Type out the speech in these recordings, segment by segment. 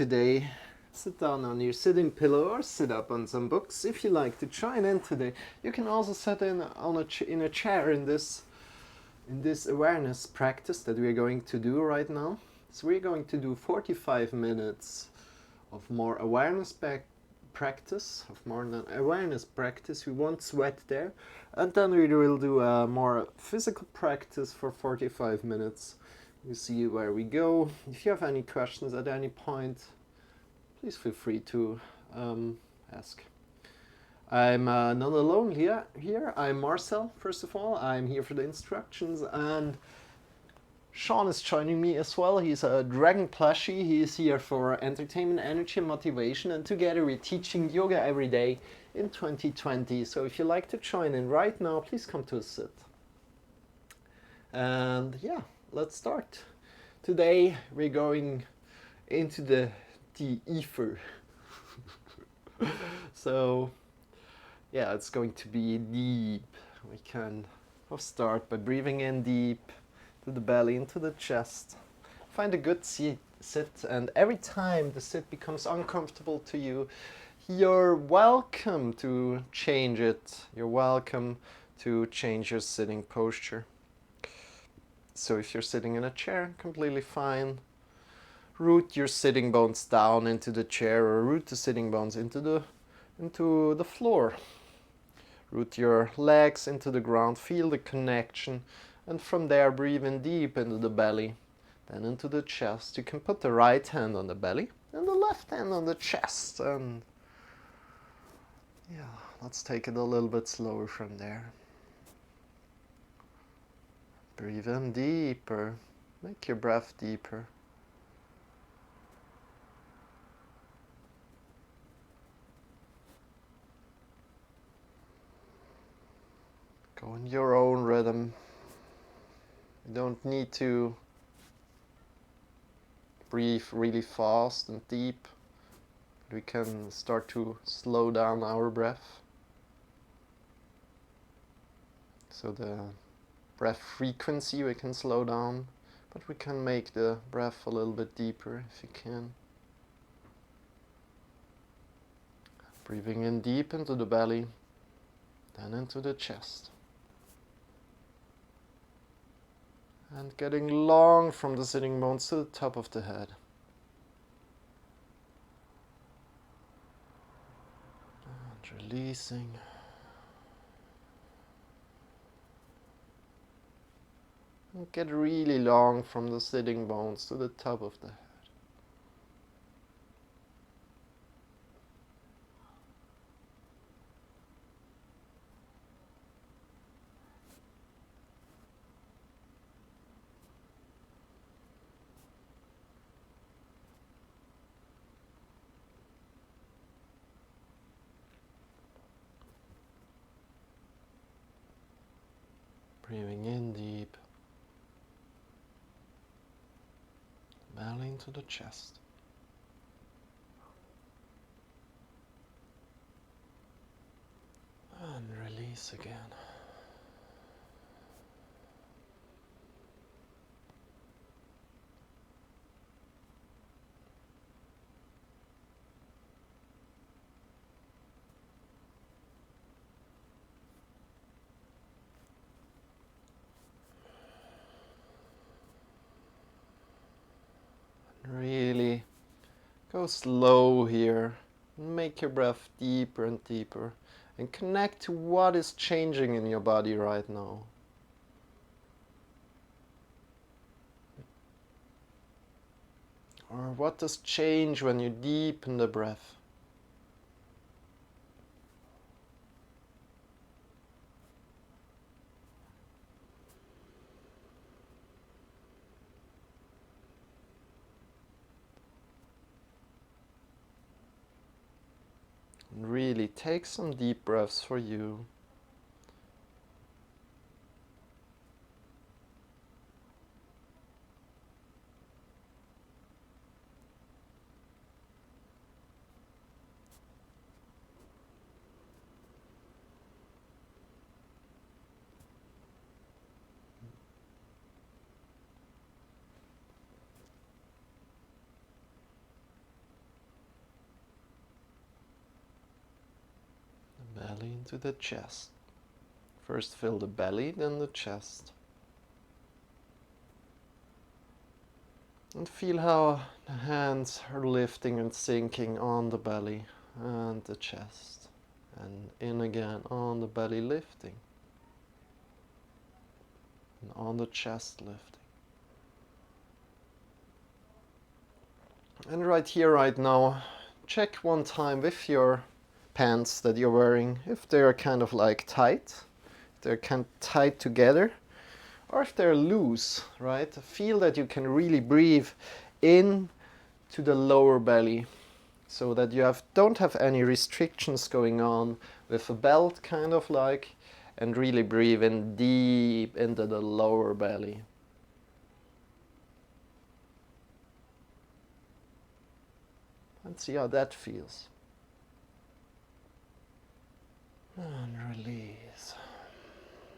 Today, sit down on your sitting pillow or sit up on some books. If you like to join in today, you can also sit in in a chair in this awareness practice that we're going to do right now. So we're going to do 45 minutes of more awareness practice, of more than awareness practice. We won't sweat there, and then we will do a more physical practice for 45 minutes. You see where we go. If you have any questions at any point, please feel free to ask. I'm not alone here. I'm Marcel, first of all. I'm here for the instructions, and Shawn is joining me as well. He's a dragon plushie. He's here for entertainment, energy, and motivation, and together we're teaching yoga every day in 2020. So if you like to join in right now, please come to a sit. And yeah, let's start. Today we're going into the ether. So yeah, it's going to be deep. We can start by breathing in deep to the belly, into the chest. Find a good sit, and every time the sit becomes uncomfortable to you, you're welcome to change it. You're welcome to change your sitting posture. So if you're sitting in a chair, completely fine. Root your sitting bones down into the chair, or root the sitting bones into the floor. Root your legs into the ground, feel the connection, and from there breathe in deep into the belly, then into the chest. You can put the right hand on the belly and the left hand on the chest, and yeah, let's take it a little bit slower from there. Breathe in deeper, make your breath deeper. Go in your own rhythm. You don't need to breathe really fast and deep. We can start to slow down our breath. So the breath frequency we can slow down, but we can make the breath a little bit deeper if you can. Breathing in deep into the belly, then into the chest. And getting long from the sitting bones to the top of the head. And releasing. And get really long from the sitting bones to the top of the head. Breathing in deep. Belly into the chest. And release again. Really go slow here. Make your breath deeper and deeper. And connect to what is changing in your body right now. Or what does change when you deepen the breath? And really take some deep breaths for you. belly into the chest. First fill the belly, then the chest. And feel how the hands are lifting and sinking on the belly and the chest. And in again on the belly lifting. And on the chest lifting. And right here, right now, check one time with your pants that you're wearing, if they're kind of like tight, if they're kind of tight together, or if they're loose, right? Feel that you can really breathe in to the lower belly, so that you don't have any restrictions going on with a belt kind of like, and really breathe in deep into the lower belly. And see how that feels. And release.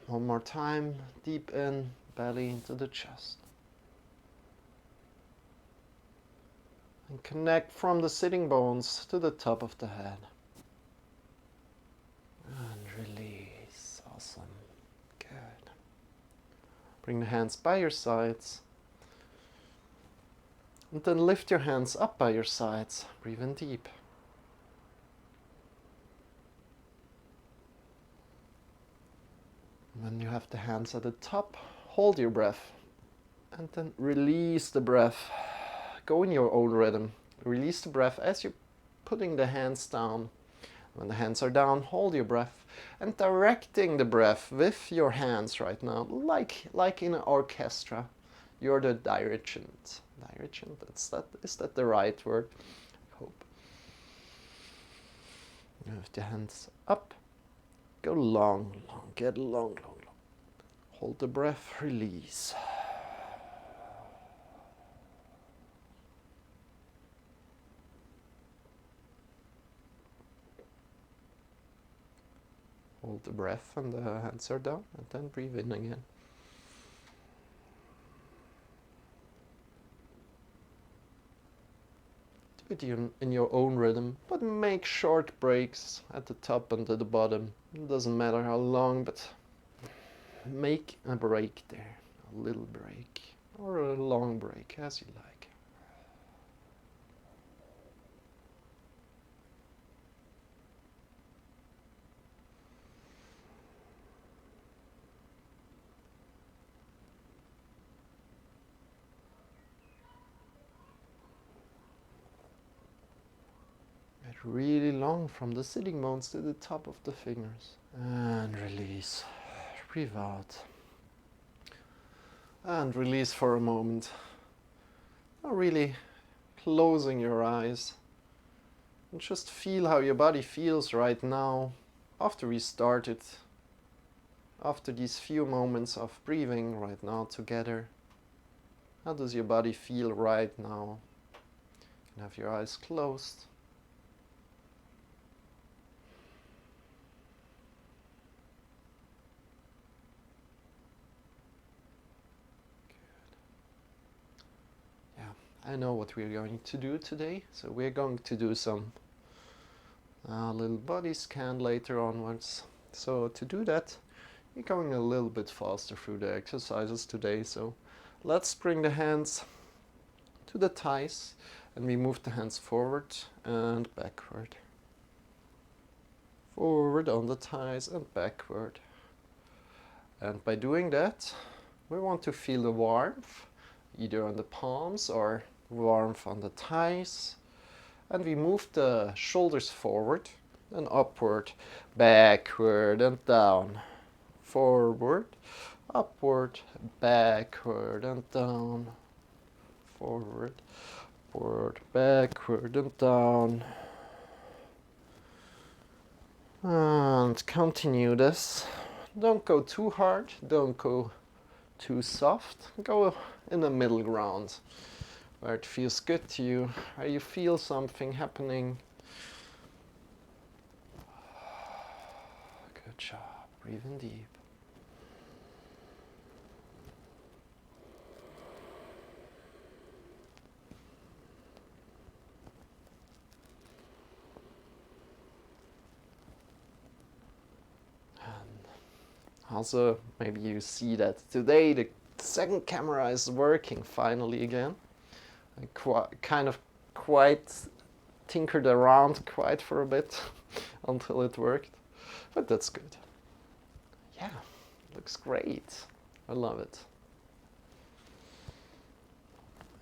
One more time, deep in, belly into the chest. And connect from the sitting bones to the top of the head. And release. Awesome. Good. Bring the hands by your sides. And then lift your hands up by your sides. Breathe in deep. When you have the hands at the top, hold your breath. And then release the breath. Go in your own rhythm. Release the breath as you're putting the hands down. When the hands are down, hold your breath. And directing the breath with your hands right now, like in an orchestra. You're the dirigent. Dirigent, is that the right word? I hope. Lift the hands up. Go long, long. Get long, long, long. Hold the breath, release. Hold the breath and the hands are down, and then breathe in again. Do it in your own rhythm, but make short breaks at the top and at the bottom. It doesn't matter how long, but make a break there. A little break, or a long break, as you like. Really long from the sitting bones to the top of the fingers. And release. Breathe out. And release for a moment. Now really closing your eyes. And just feel how your body feels right now after we started. After these few moments of breathing right now together. How does your body feel right now? You can have your eyes closed. I know what we're going to do today, so we're going to do some little body scan later onwards. So to do that, we're going a little bit faster through the exercises today. So let's bring the hands to the thighs, and we move the hands forward and backward. Forward on the thighs and backward. And by doing that, we want to feel the warmth, either on the palms or warmth on the thighs, and we move the shoulders forward and upward, backward and down, forward, upward, backward and down, forward, upward, backward and down, and continue this. Don't go too hard, don't go too soft, go in the middle ground. Where it feels good to you, where you feel something happening. Good job. Breathe in deep. Also, maybe you see that today the second camera is working finally again. I quite tinkered around quite for a bit until it worked, but that's good. Yeah, looks great. I love it.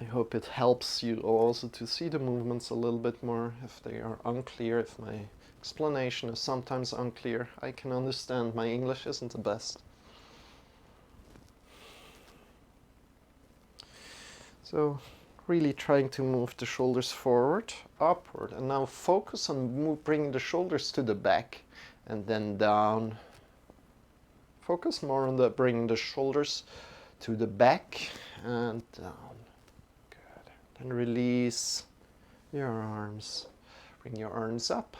I hope it helps you also to see the movements a little bit more if they are unclear, if my explanation is sometimes unclear. I can understand my English isn't the best. So really trying to move the shoulders forward, upward, and now focus on bringing the shoulders to the back and then down. Focus more on bringing the shoulders to the back and down. Good. Then release your arms. Bring your arms up.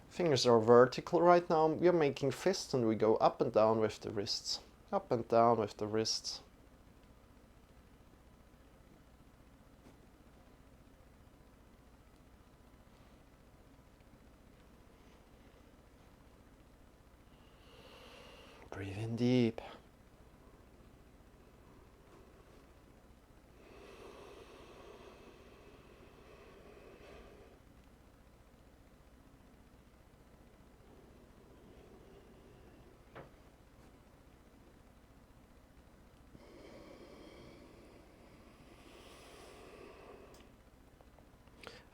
Fingers are vertical right now. We're making fists and we go up and down with the wrists. Up and down with the wrists. Breathe in deep.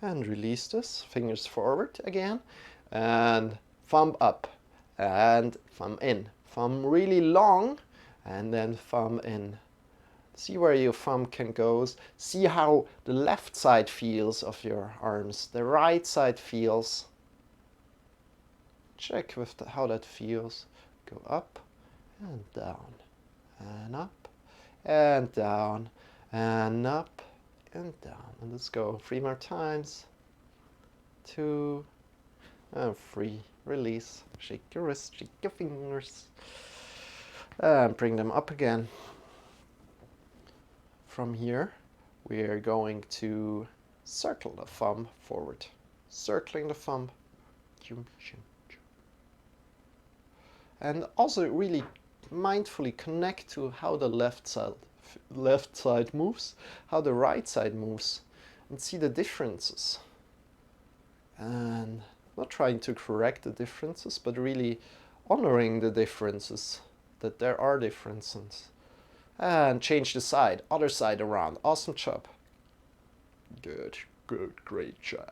And release this, fingers forward again, and thumb up, and thumb in. Thumb really long, and then thumb in. See where your thumb can go. See how the left side feels of your arms, the right side feels. Check with how that feels. Go up and down, and up, and down, and up, and down. And let's go 3 more times. 2 and 3. Release. Shake your wrists, shake your fingers. And bring them up again. From here, we are going to circle the thumb forward. Circling the thumb. And also really mindfully connect to how the left side moves, how the right side moves, and see the differences. And not trying to correct the differences, but really honoring the differences, that there are differences. And change the side, other side around. Awesome job. Good, good, great job.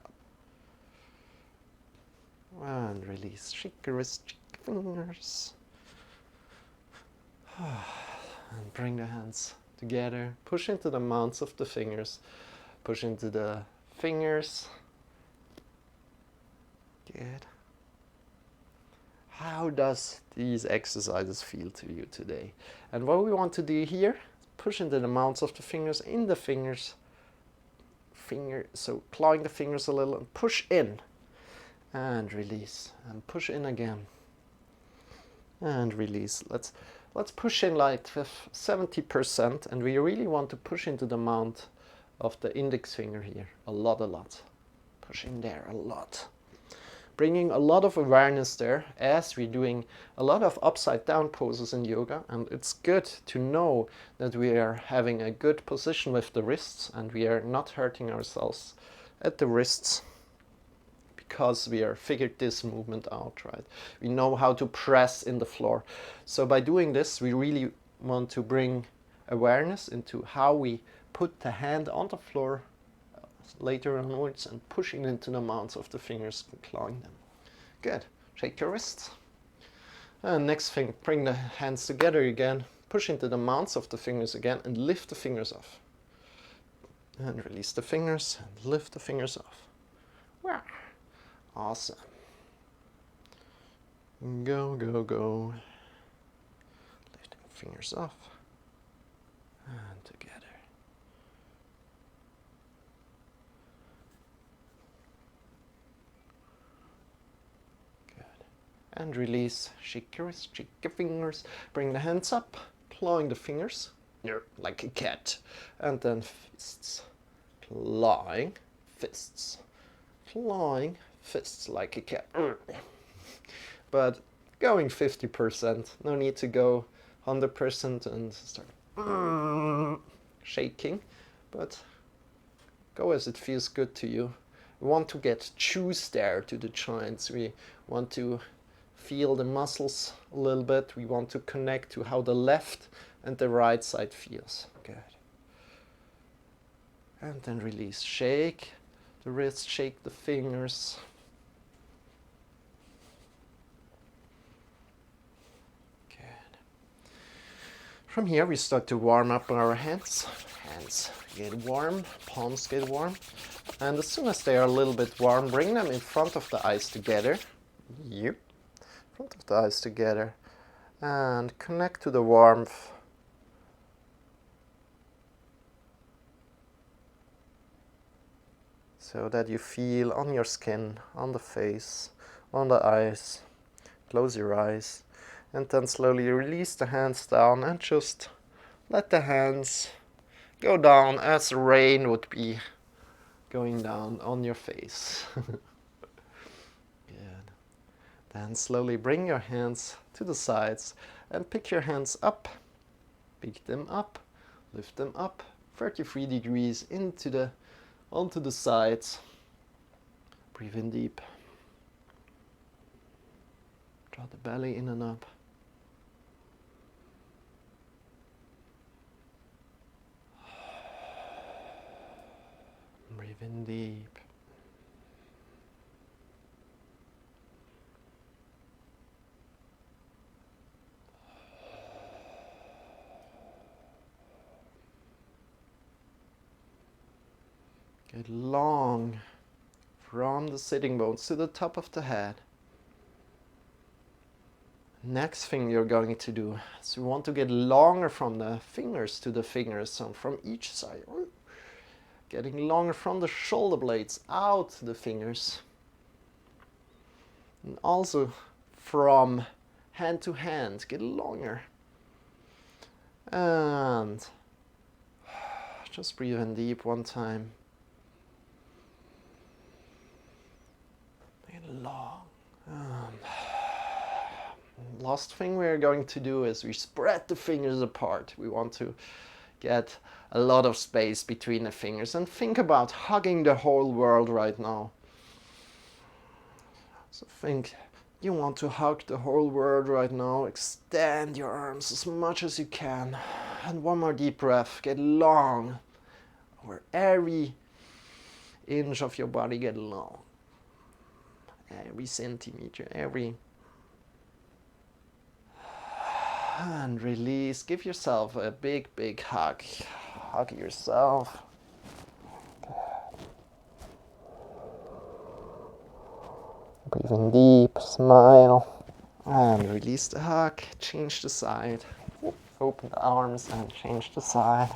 And release. Shake your wrist, shake your fingers. And bring the hands together. Push into the mounts of the fingers. Push into the fingers. Good. How does these exercises feel to you today? And what we want to do here, push into the mounts of the fingers, in the fingers. So clawing the fingers a little and push in. And release. And push in again. And release. Let's push in like 70%, and we really want to push into the mount of the index finger here. A lot. Push in there a lot. Bringing a lot of awareness there as we're doing a lot of upside down poses in yoga, and it's good to know that we are having a good position with the wrists and we are not hurting ourselves at the wrists because we are figured this movement out, right? We know how to press in the floor. So by doing this, we really want to bring awareness into how we put the hand on the floor later onwards and pushing into the mounts of the fingers and clawing them. Good. Shake your wrists. And next thing, bring the hands together again, push into the mounts of the fingers again and lift the fingers off. And release the fingers and lift the fingers off. Wow. Awesome. Go, go, go. Lifting fingers off and together. And release. Shake your wrist, shake your fingers. Bring the hands up, clawing the fingers. You're like a cat. And then fists. Clawing, fists. Clawing, fists like a cat. But going 50%. No need to go 100% and start shaking, but go as it feels good to you. We want to get juice there to the joints. We want to feel the muscles a little bit. We want to connect to how the left and the right side feels. Good. And then release. Shake the wrist, shake the fingers. Good. From here we start to warm up our hands. Hands get warm, palms get warm. And as soon as they are a little bit warm, bring them in front of the eyes together. Yep. In front of the eyes together. And connect to the warmth. So that you feel on your skin, on the face, on the eyes. Close your eyes. And then slowly release the hands down and just let the hands go down as rain would be going down on your face. Good. Then slowly bring your hands to the sides and pick your hands up. Pick them up, lift them up 33 degrees onto the sides. Breathe in deep. Draw the belly in and up. Breathe in deep. Get long from the sitting bones to the top of the head. Next thing you're going to do is you want to get longer from the fingers to the fingers, so from each side. Getting longer from the shoulder blades out to the fingers. And also from hand to hand, get longer. And just breathe in deep one time. And long. Last thing we're going to do is we spread the fingers apart. We want to get a lot of space between the fingers and think about hugging the whole world right now. So think you want to hug the whole world right now. Extend your arms as much as you can. And one more deep breath. Get long. Where every inch of your body get long. Every centimeter, every... And release. Give yourself a big, big hug. Hug yourself. Breathe in deep, smile. And release the hug. Change the side. Open the arms and change the side.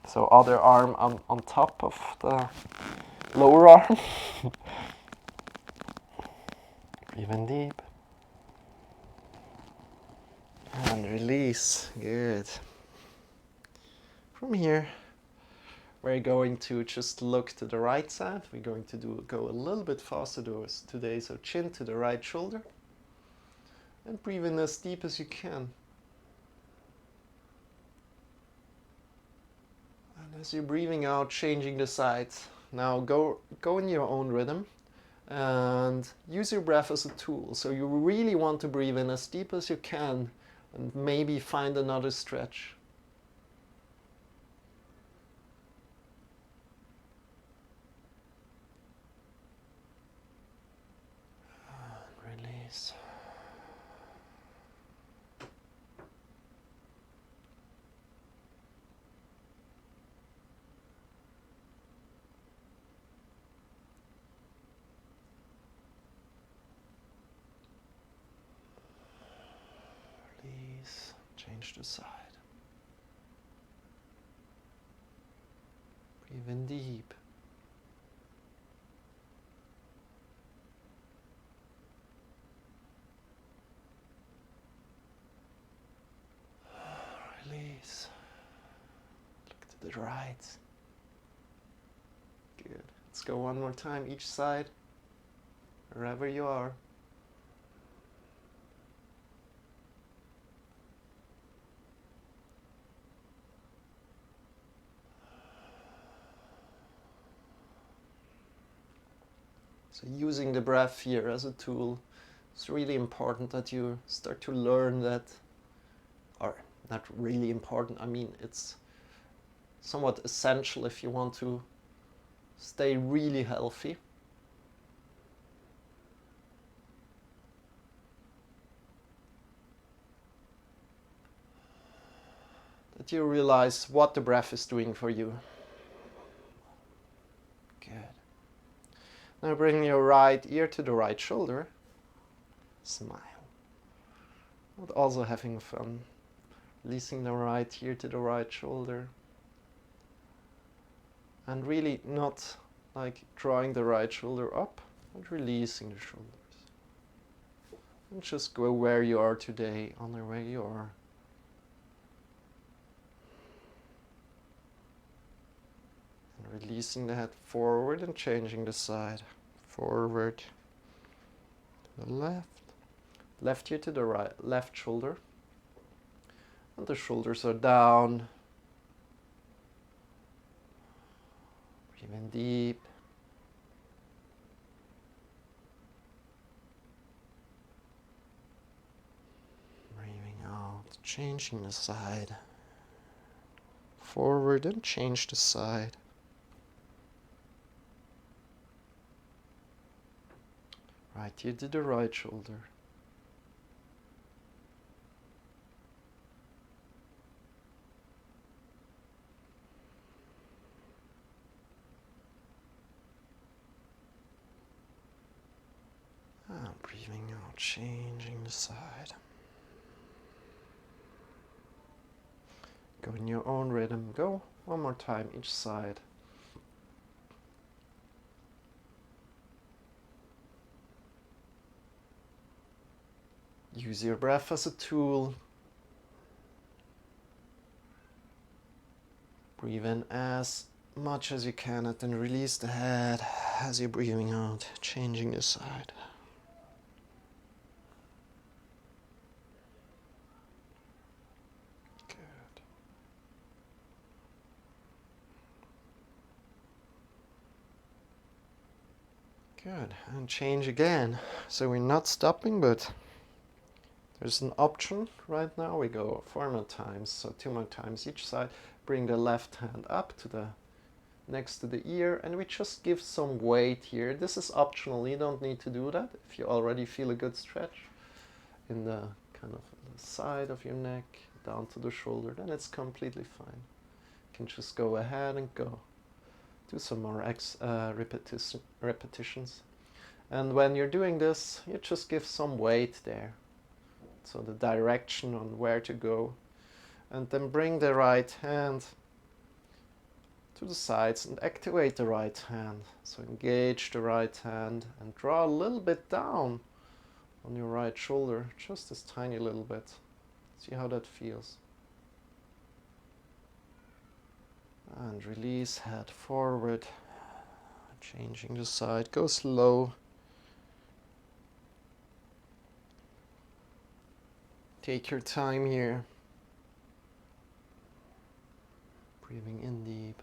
So other arm on top of the lower arm. Breathe in deep. And release. Good. From here, we're going to just look to the right side. We're going to go a little bit faster today. So chin to the right shoulder. And breathe in as deep as you can. And as you're breathing out, changing the sides. Now go in your own rhythm. And use your breath as a tool. So you really want to breathe in as deep as you can. And maybe find another stretch. And release. Release. Change the side. Breathe in deep. Release. Look to the right. Good. Let's go one more time each side, wherever you are. So using the breath here as a tool, it's really important that you start to learn that, or not really important, I mean it's somewhat essential if you want to stay really healthy. That you realize what the breath is doing for you. Good. Now bring your right ear to the right shoulder. Smile. But also having fun. Releasing the right ear to the right shoulder. And really not like drawing the right shoulder up, but releasing the shoulders. And just go where you are today, honor where you are. And releasing the head forward and changing the side. Forward to the left. Left ear to the right, left shoulder. And the shoulders are down. Breathe in deep. Breathing out, changing the side. Forward and change the side. Right ear to the right shoulder. And breathing out, changing the side. Go in your own rhythm. Go one more time each side. Use your breath as a tool. Breathe in as much as you can and then release the head as you're breathing out, changing the side. Good. Good. And change again. So we're not stopping, but there's an option right now. We go 4 more times, so 2 more times each side. Bring the left hand up to the next to the ear, and we just give some weight here. This is optional. You don't need to do that if you already feel a good stretch in the kind of the side of your neck down to the shoulder. Then it's completely fine. You can just go ahead and go. Do some more repetitions. And when you're doing this, you just give some weight there. So the direction on where to go. And then bring the right hand to the sides and activate the right hand. So engage the right hand and draw a little bit down on your right shoulder, just this tiny little bit. See how that feels. And release, head forward, changing the side. Go slow. Take your time here. Breathing in deep.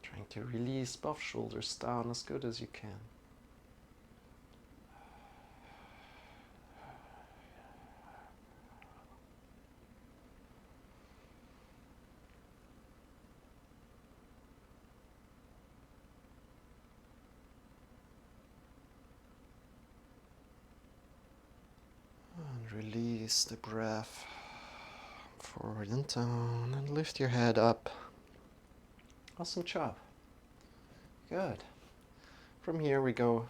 Trying to release both shoulders down as good as you can. And release the breath forward and down, and lift your head up. Awesome job. Good. From here we go,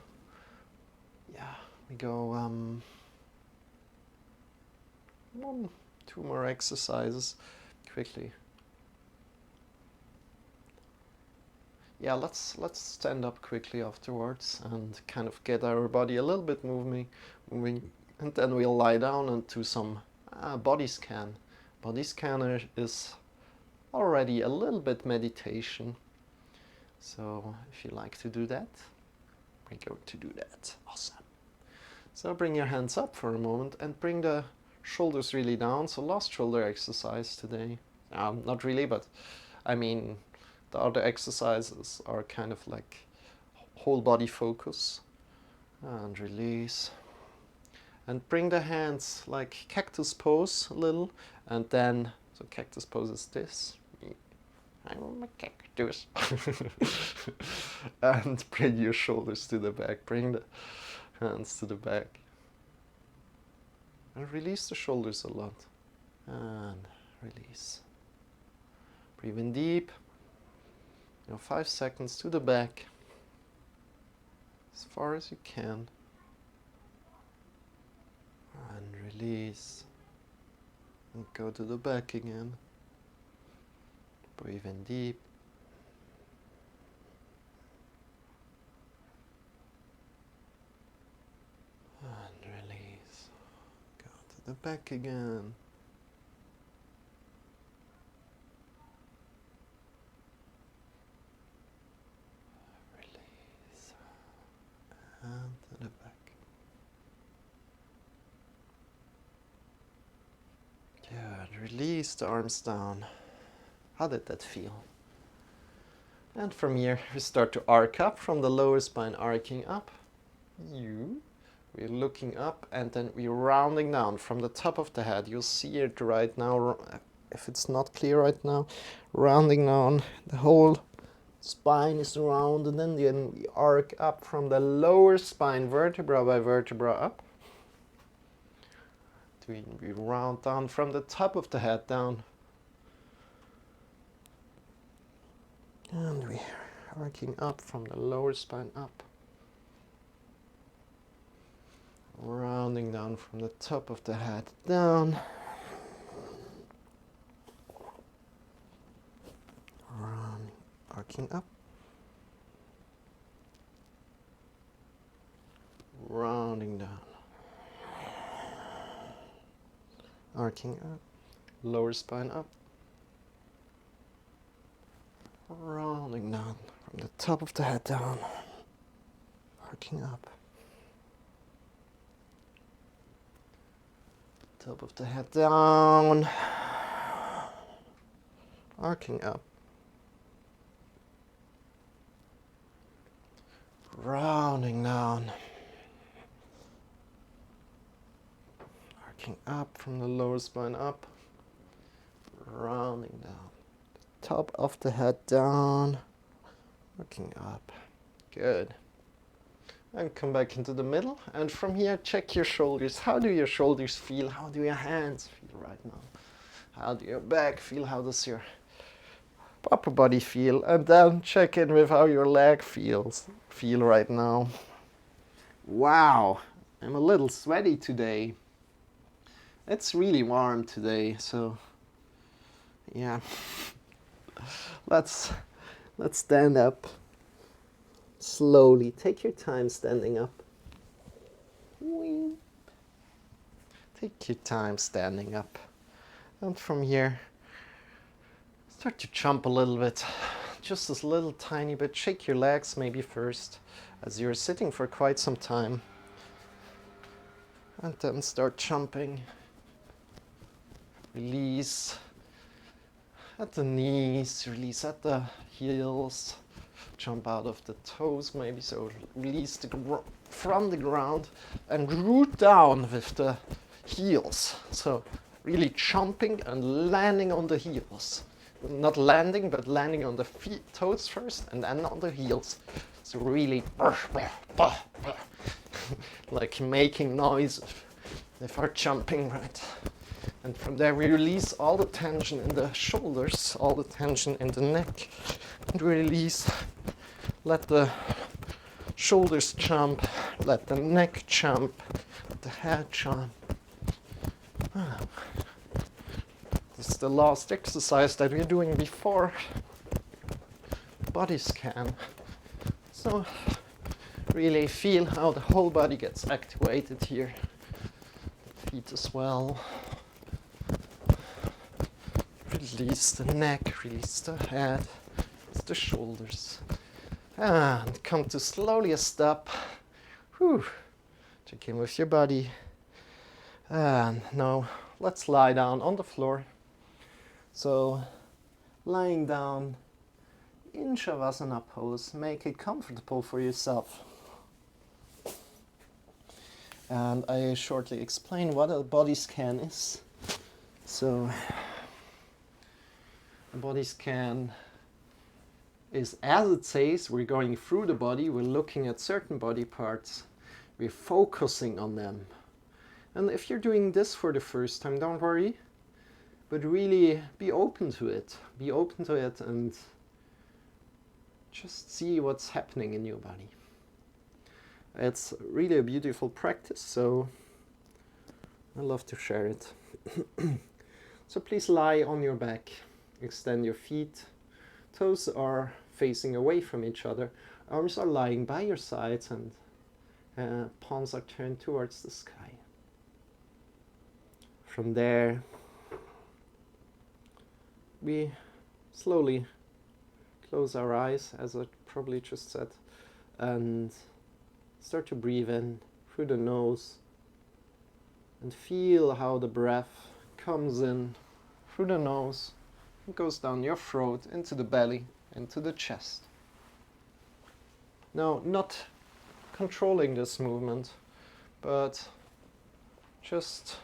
one, 2 more exercises quickly. Yeah, let's stand up quickly afterwards and kind of get our body a little bit moving And then we'll lie down and do some body scan. Body scanner is already a little bit meditation. So if you like to do that, we're going to do that. Awesome. So bring your hands up for a moment and bring the shoulders really down. So last shoulder exercise today. Not really, but I mean, the other exercises are kind of like whole body focus. And release. And bring the hands like cactus pose a little. And then, so cactus pose is this. I'm a cactus. And bring your shoulders to the back. Bring the hands to the back. And release the shoulders a lot. And release. Breathe in deep. 5 seconds to the back. As far as you can. And release. And go to the back again. Breathe in deep. And release. Go to the back again. Release. And to the back. Good. Release the arms down. How did that feel? And from here, we start to arc up from the lower spine, arcing up. We're looking up and then we're rounding down from the top of the head. You'll see it right now, if it's not clear right now, rounding down. The whole spine is round and then we arc up from the lower spine, vertebra by vertebra up. We round down from the top of the head down. And we're arcing up from the lower spine up. Rounding down from the top of the head down. Rounding, arcing up. Rounding down. Arcing up. Lower spine up. Rounding down from the top of the head down, arcing up. Top of the head down, arcing up. Rounding down, arcing up from the lower spine up, rounding down. Top of the head down, looking up. Good. And come back into the middle. And from here, check your shoulders. How do your shoulders feel? How do your hands feel right now? How do your back feel? How does your upper body feel? And then check in with how your leg feel right now. Wow, I'm a little sweaty today. It's really warm today, so yeah. Let's stand up slowly. Take your time standing up. Take your time standing up. And from here, start to jump a little bit. Just a little tiny bit. Shake your legs maybe first, as you're sitting for quite some time. And then start jumping. Release at the knees, release at the heels, jump out of the toes maybe, so release from the ground and root down with the heels. So really jumping and landing on the heels. Not landing, but landing on the toes first and then on the heels. So really like making noise if we're jumping, right? And from there we release all the tension in the shoulders, all the tension in the neck. And we release, let the shoulders jump, let the neck jump, let the head jump. This is the last exercise that we're doing before body scan. So really feel how the whole body gets activated here. feet as well. Release the neck, release the head, release the shoulders. And come to slowly a step. Whew. Check in with your body. And now let's lie down on the floor. So lying down in Shavasana pose, make it comfortable for yourself. And I shortly explain what a body scan is. So a body scan is, as it says, we're going through the body, we're looking at certain body parts, we're focusing on them. And if you're doing this for the first time, don't worry, but really be open to it. Be open to it and just see what's happening in your body. It's really a beautiful practice, so I love to share it. So please lie on your back, extend your feet, toes are facing away from each other, arms are lying by your sides, and palms are turned towards the sky. From there, we slowly close our eyes, as I probably just said, and start to breathe in through the nose and feel how the breath comes in through the nose and goes down your throat, into the belly, into the chest. Now, not controlling this movement, but just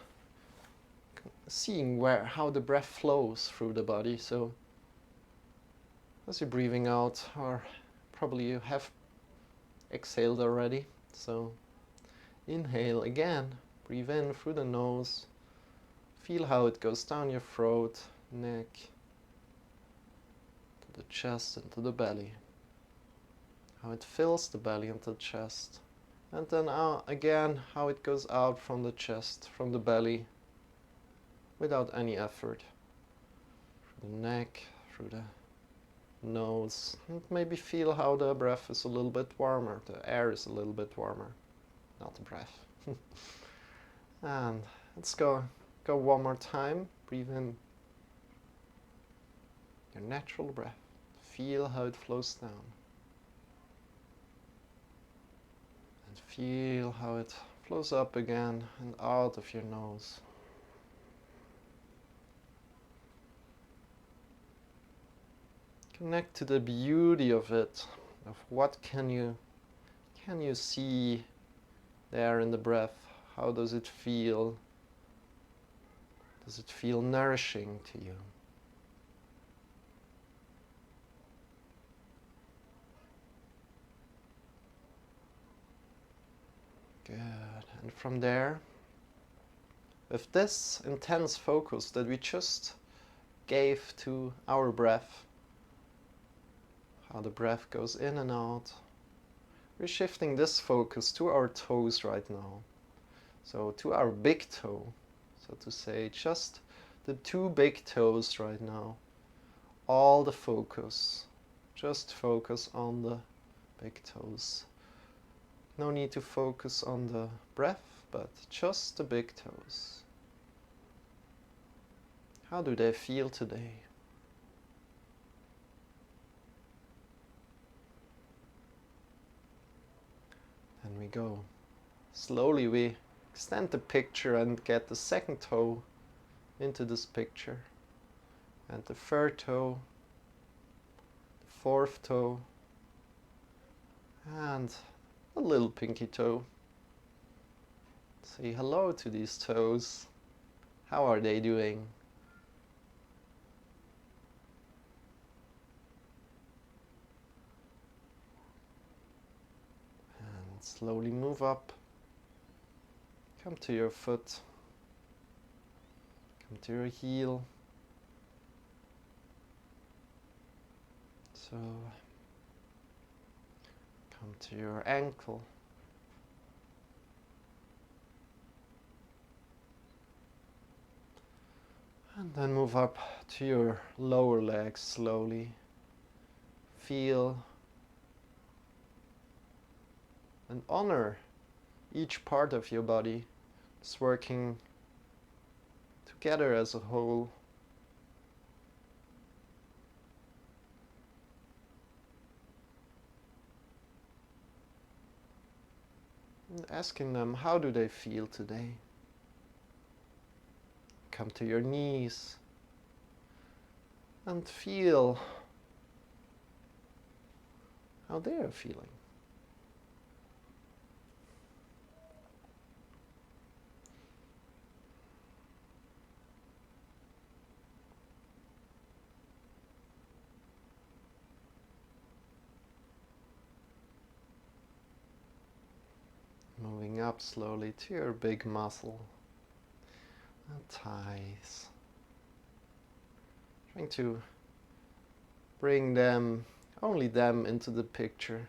seeing how the breath flows through the body. So as you're breathing out, or probably you have exhaled already, so inhale again, breathe in through the nose, feel how it goes down your throat, neck, to the chest and to the belly, how it fills the belly and the chest, and then again how it goes out from the chest, from the belly, without any effort, through the neck, through the nose, and maybe feel how the breath is a little bit warmer, the air is a little bit warmer, not the breath. And let's go one more time. Breathe in your natural breath, feel how it flows down, and feel how it flows up again and out of your nose. Connect to the beauty of it, of what can you see there in the breath. How does it feel? Does it feel nourishing to you? Good. And from there, with this intense focus that we just gave to our breath, how the breath goes in and out, we're shifting this focus to our toes right now. So to our big toe, so to say, just the two big toes right now. All the focus, just focus on the big toes. No need to focus on the breath, but just the big toes. How do they feel today? And we go. Slowly we extend the picture and get the second toe into this picture. And the third toe, the fourth toe, and a little pinky toe. Say hello to these toes. How are they doing? Slowly move up, come to your foot, come to your heel. So, come to your ankle. And then move up to your lower legs slowly. Feel and honor each part of your body. It's working together as a whole. And asking them, how do they feel today? Come to your knees and feel how they are feeling. Moving up slowly to your big muscle and thighs. Trying to bring them, only them, into the picture.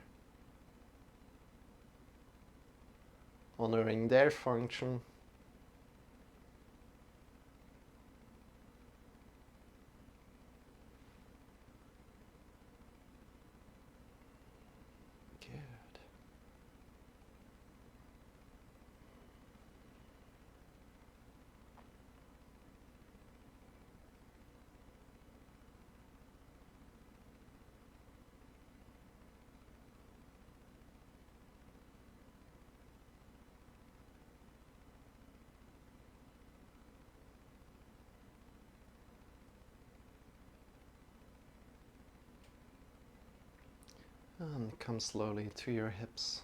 Honoring their function. Good. And come slowly to your hips.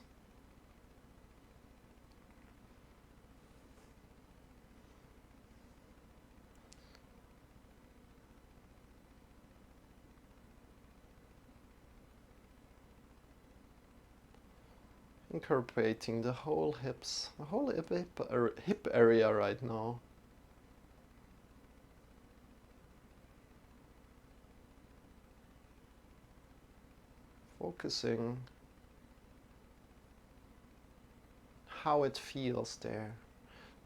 Incorporating the whole hips, the whole hip area right now. Focusing how it feels there.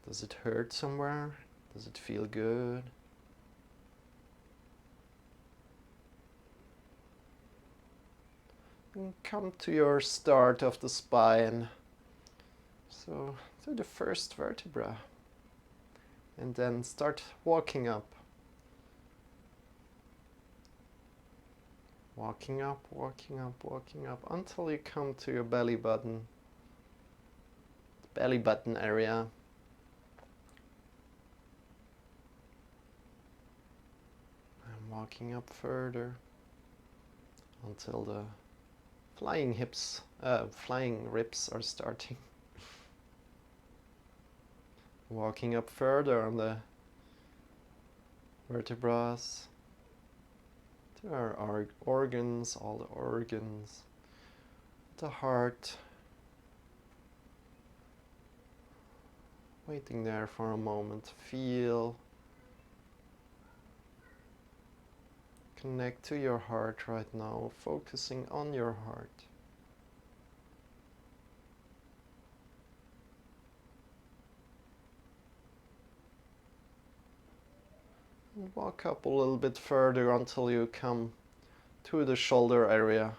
Does it hurt somewhere? Does it feel good? And come to your start of the spine. So to the first vertebra. And then start walking up. Walking up, walking up, walking up, until you come to your belly button area. And walking up further until the flying ribs are starting. Walking up further on the vertebrae to our organs, all the organs, the heart. Waiting there for a moment. Feel. Connect to your heart right now, focusing on your heart. And walk up a little bit further until you come to the shoulder area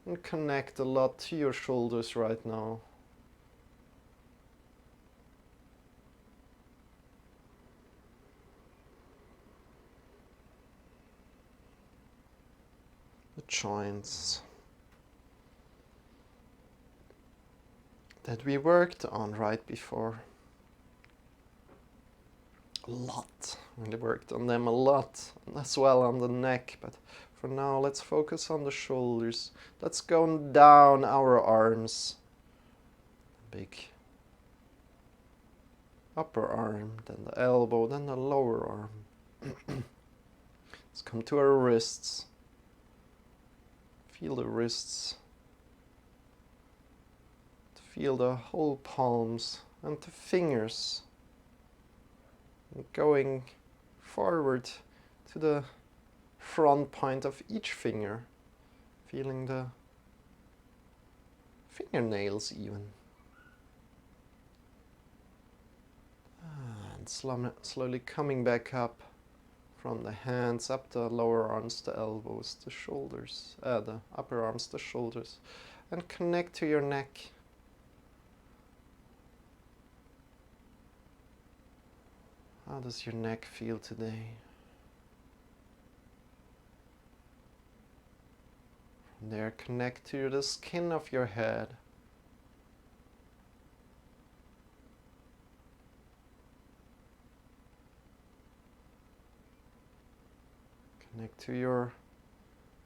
and connect a lot to your shoulders right now. The joints that we worked on right before. A lot. We worked on them a lot, as well on the neck, but for now let's focus on the shoulders. Let's go down our arms. Big upper arm, then the elbow, then the lower arm. Let's come to our wrists. Feel the wrists. Feel the whole palms and the fingers. And going forward to the front point of each finger. Feeling the fingernails even. And slowly coming back up from the hands, up the lower arms, the elbows, the shoulders, the upper arms, the shoulders, and connect to your neck. How does your neck feel today? From there, connect to the skin of your head. Connect to your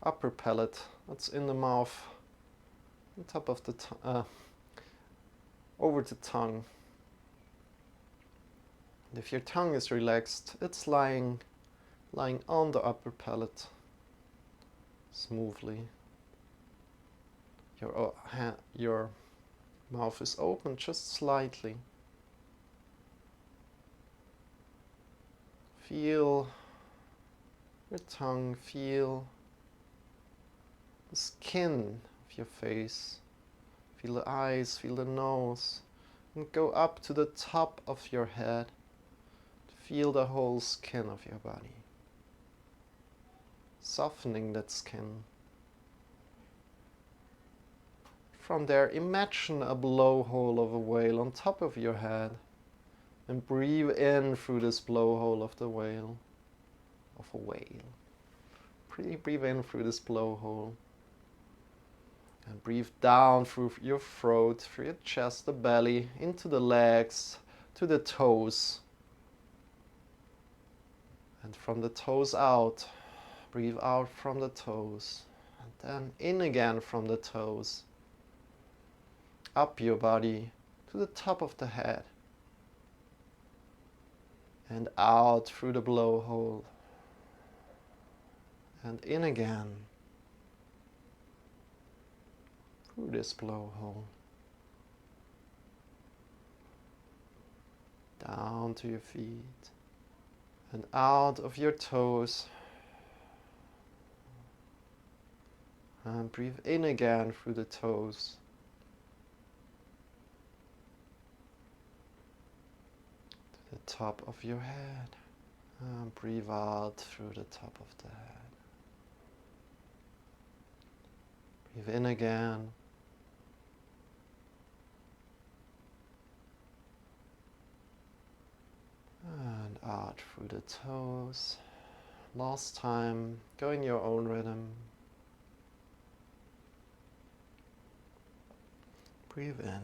upper palate that's in the mouth, on top of the over the tongue. And if your tongue is relaxed, it's lying on the upper palate smoothly. Your mouth is open just slightly. Feel your tongue, feel the skin of your face, feel the eyes, feel the nose, and go up to the top of your head. Feel the whole skin of your body, softening that skin. From there, imagine a blowhole of a whale on top of your head, and breathe in through this blowhole of the whale, of a whale. Breathe in through this blowhole, and breathe down through your throat, through your chest, the belly, into the legs, to the toes. And from the toes out, breathe out from the toes, and then in again from the toes, up your body to the top of the head, and out through the blowhole, and in again through this blowhole, down to your feet, and out of your toes, and breathe in again through the toes, to the top of your head, and breathe out through the top of the head. Breathe in again, and out through the toes. Last time, go in your own rhythm. Breathe in.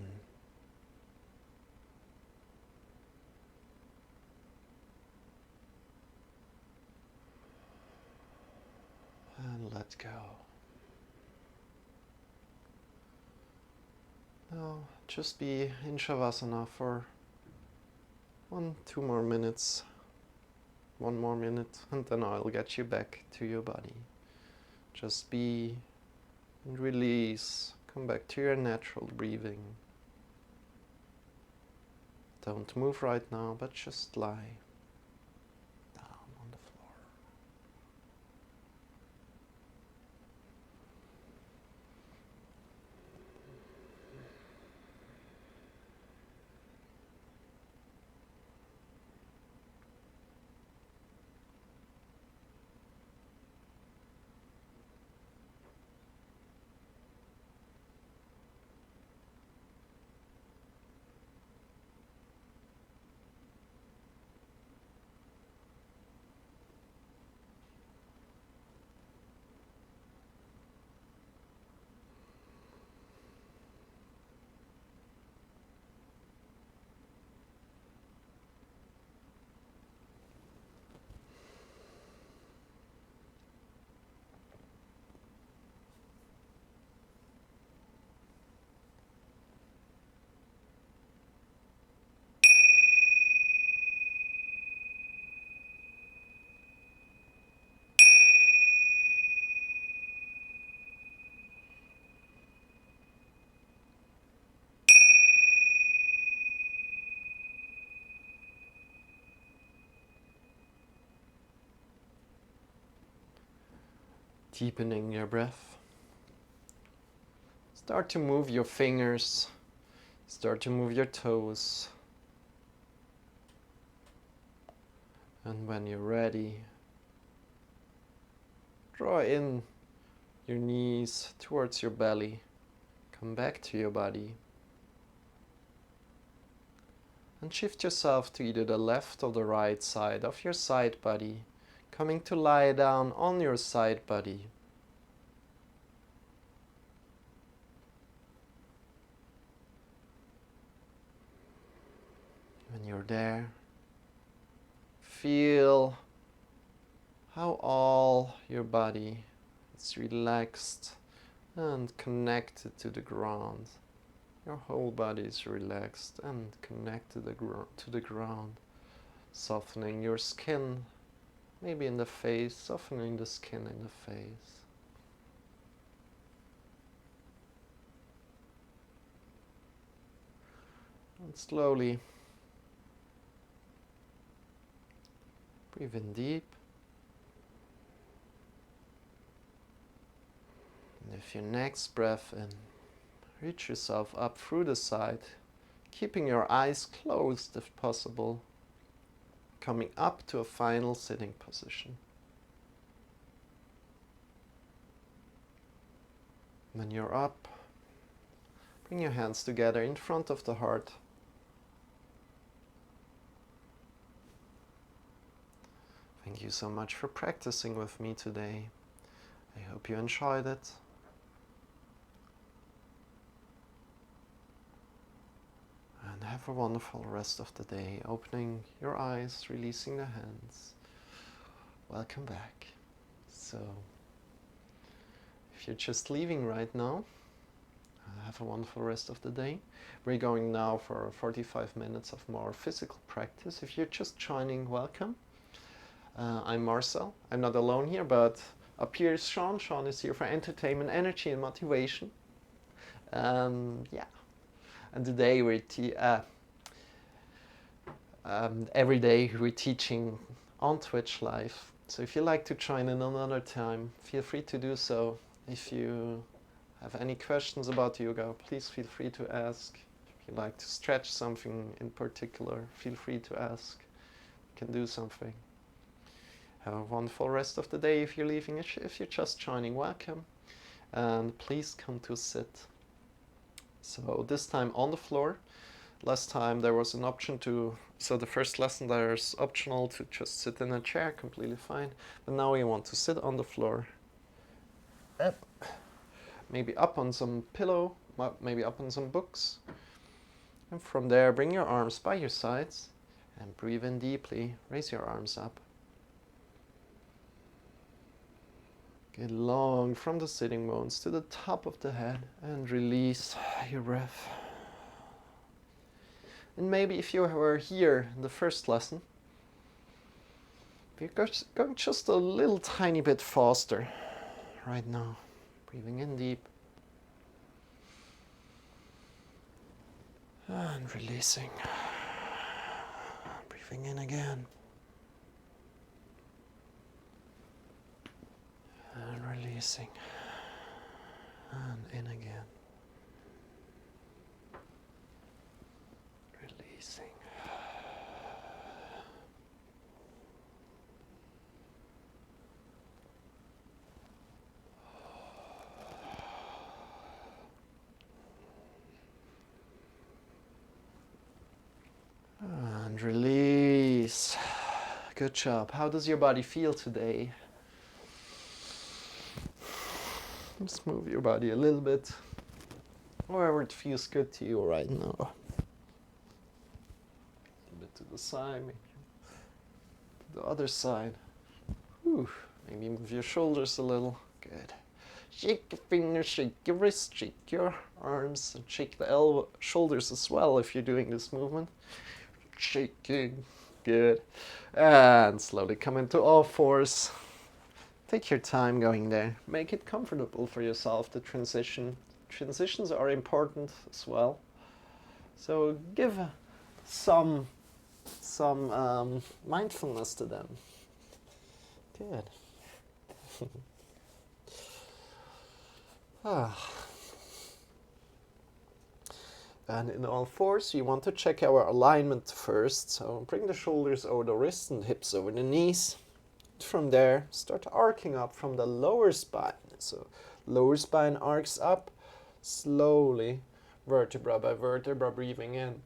And let go. Now, just be in Shavasana for 1-2 more minutes. 1 more minute, and then I'll get you back to your body. Just be and release. Come back to your natural breathing. Don't move right now, but just lie down on the floor. Deepening your breath. Start to move your fingers. Start to move your toes. And when you're ready, draw in your knees towards your belly. Come back to your body. And shift yourself to either the left or the right side of your side body, coming to lie down on your side body. When you're there, feel how all your body is relaxed and connected to the ground. Your whole body is relaxed and connected to the ground, softening your skin, maybe in the face, softening the skin in the face. And slowly breathe in deep. And with your next breath in, reach yourself up through the side, keeping your eyes closed if possible, coming up to a final sitting position. When you're up, bring your hands together in front of the heart. Thank you so much for practicing with me today. I hope you enjoyed it. And have a wonderful rest of the day, opening your eyes, releasing the hands. Welcome back. So, if you're just leaving right now, have a wonderful rest of the day. We're going now for 45 minutes of more physical practice. If you're just joining, welcome. I'm Marcel. I'm not alone here, but up here is Shawn. Shawn is here for entertainment, energy, and motivation. Yeah. And today every day we're teaching on Twitch live. So if you like to join in another time, feel free to do so. If you have any questions about yoga, please feel free to ask. If you like to stretch something in particular, feel free to ask. You can do something. Have a wonderful rest of the day. If you're leaving, if you're just joining, welcome. And please come to sit. So this time on the floor. Last time there was an option so the first lesson there's optional to just sit in a chair, completely fine. But now we want to sit on the floor. Up. Maybe up on some pillow, maybe up on some books. And from there, bring your arms by your sides and breathe in deeply. Raise your arms up. Get long from the sitting bones to the top of the head and release your breath. And maybe if you were here in the first lesson, we're going just a little tiny bit faster right now. Breathing in deep. And releasing. Breathing in again. And releasing. And in again. Releasing. And release. Good job. How does your body feel today? Just move your body a little bit, wherever it feels good to you right now. A bit to the side, maybe to the other side. Whew. Maybe move your shoulders a little. Good. Shake your fingers, shake your wrists, shake your arms, and shake the shoulders as well if you're doing this movement. Shaking. Good. And slowly come into all fours. Take your time going there. Make it comfortable for yourself, the transition. Transitions are important as well. So give some mindfulness to them. Good. And in all fours, you want to check our alignment first. So bring the shoulders over the wrists and hips over the knees. From there, start arcing up from the lower spine. So lower spine arcs up slowly, vertebra by vertebra, breathing in.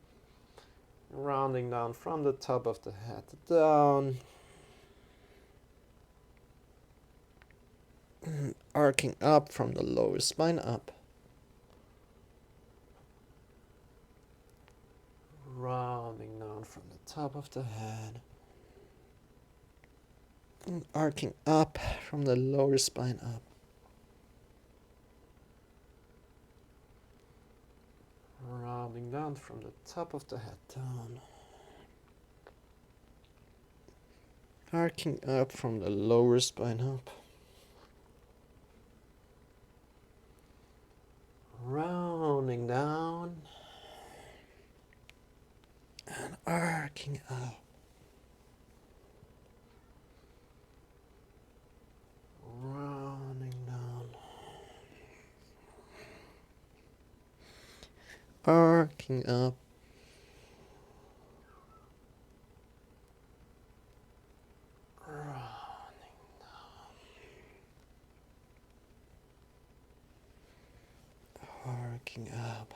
rounding down from the top of the head down, arcing up from the lower spine up, rounding down from the top of the head, and arcing up from the lower spine up, rounding down from the top of the head down, arcing up from the lower spine up, rounding down and arcing up, rounding down, arcing up, arcing up.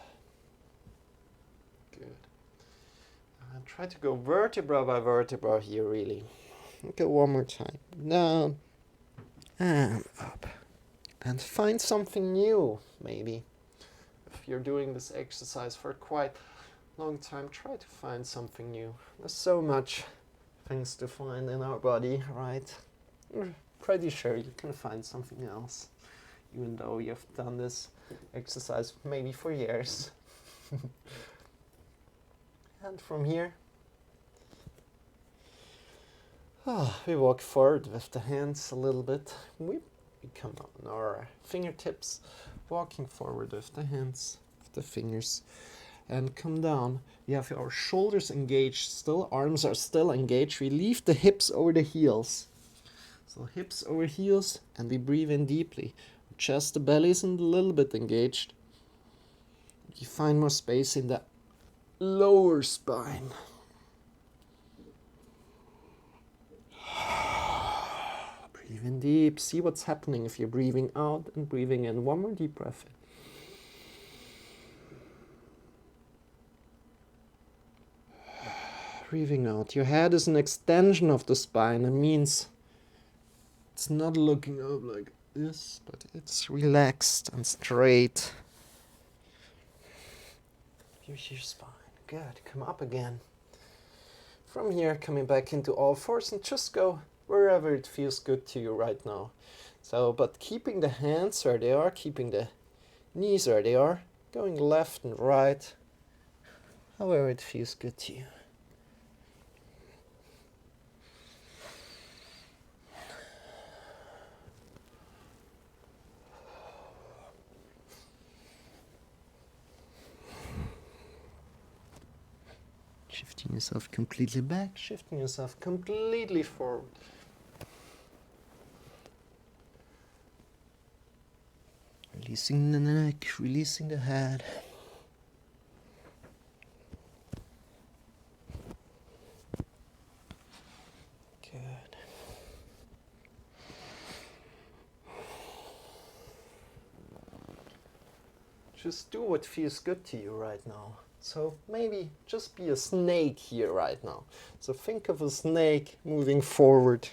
Good. And try to go vertebra by vertebra here, really. Go one more time. Down and up. And find something new, maybe. If you're doing this exercise for quite a long time, try to find something new. There's so much things to find in our body, right? We're pretty sure you can find something else, even though you've done this exercise maybe for years. And from here, we walk forward with the hands a little bit. We come on our fingertips, walking forward with the hands, with the fingers, and come down. We have our shoulders engaged still, arms are still engaged. We leave the hips over the heels. So hips over heels, and we breathe in deeply. Chest, the belly isn't a little bit engaged. You find more space in the lower spine. Breathe in deep. See what's happening if you're breathing out and breathing in. One more deep breath in. Breathing out. Your head is an extension of the spine. It means it's not looking up like this, but it's relaxed and straight. Use your spine. Good. Come up again. From here, coming back into all fours, and just go wherever it feels good to you right now. So, but keeping the hands where they are, keeping the knees where they are, going left and right, however it feels good to you. Shifting yourself completely back, shifting yourself completely forward. Releasing the neck, releasing the head. Good. Just do what feels good to you right now. So maybe just be a snake here right now. So think of a snake moving forward.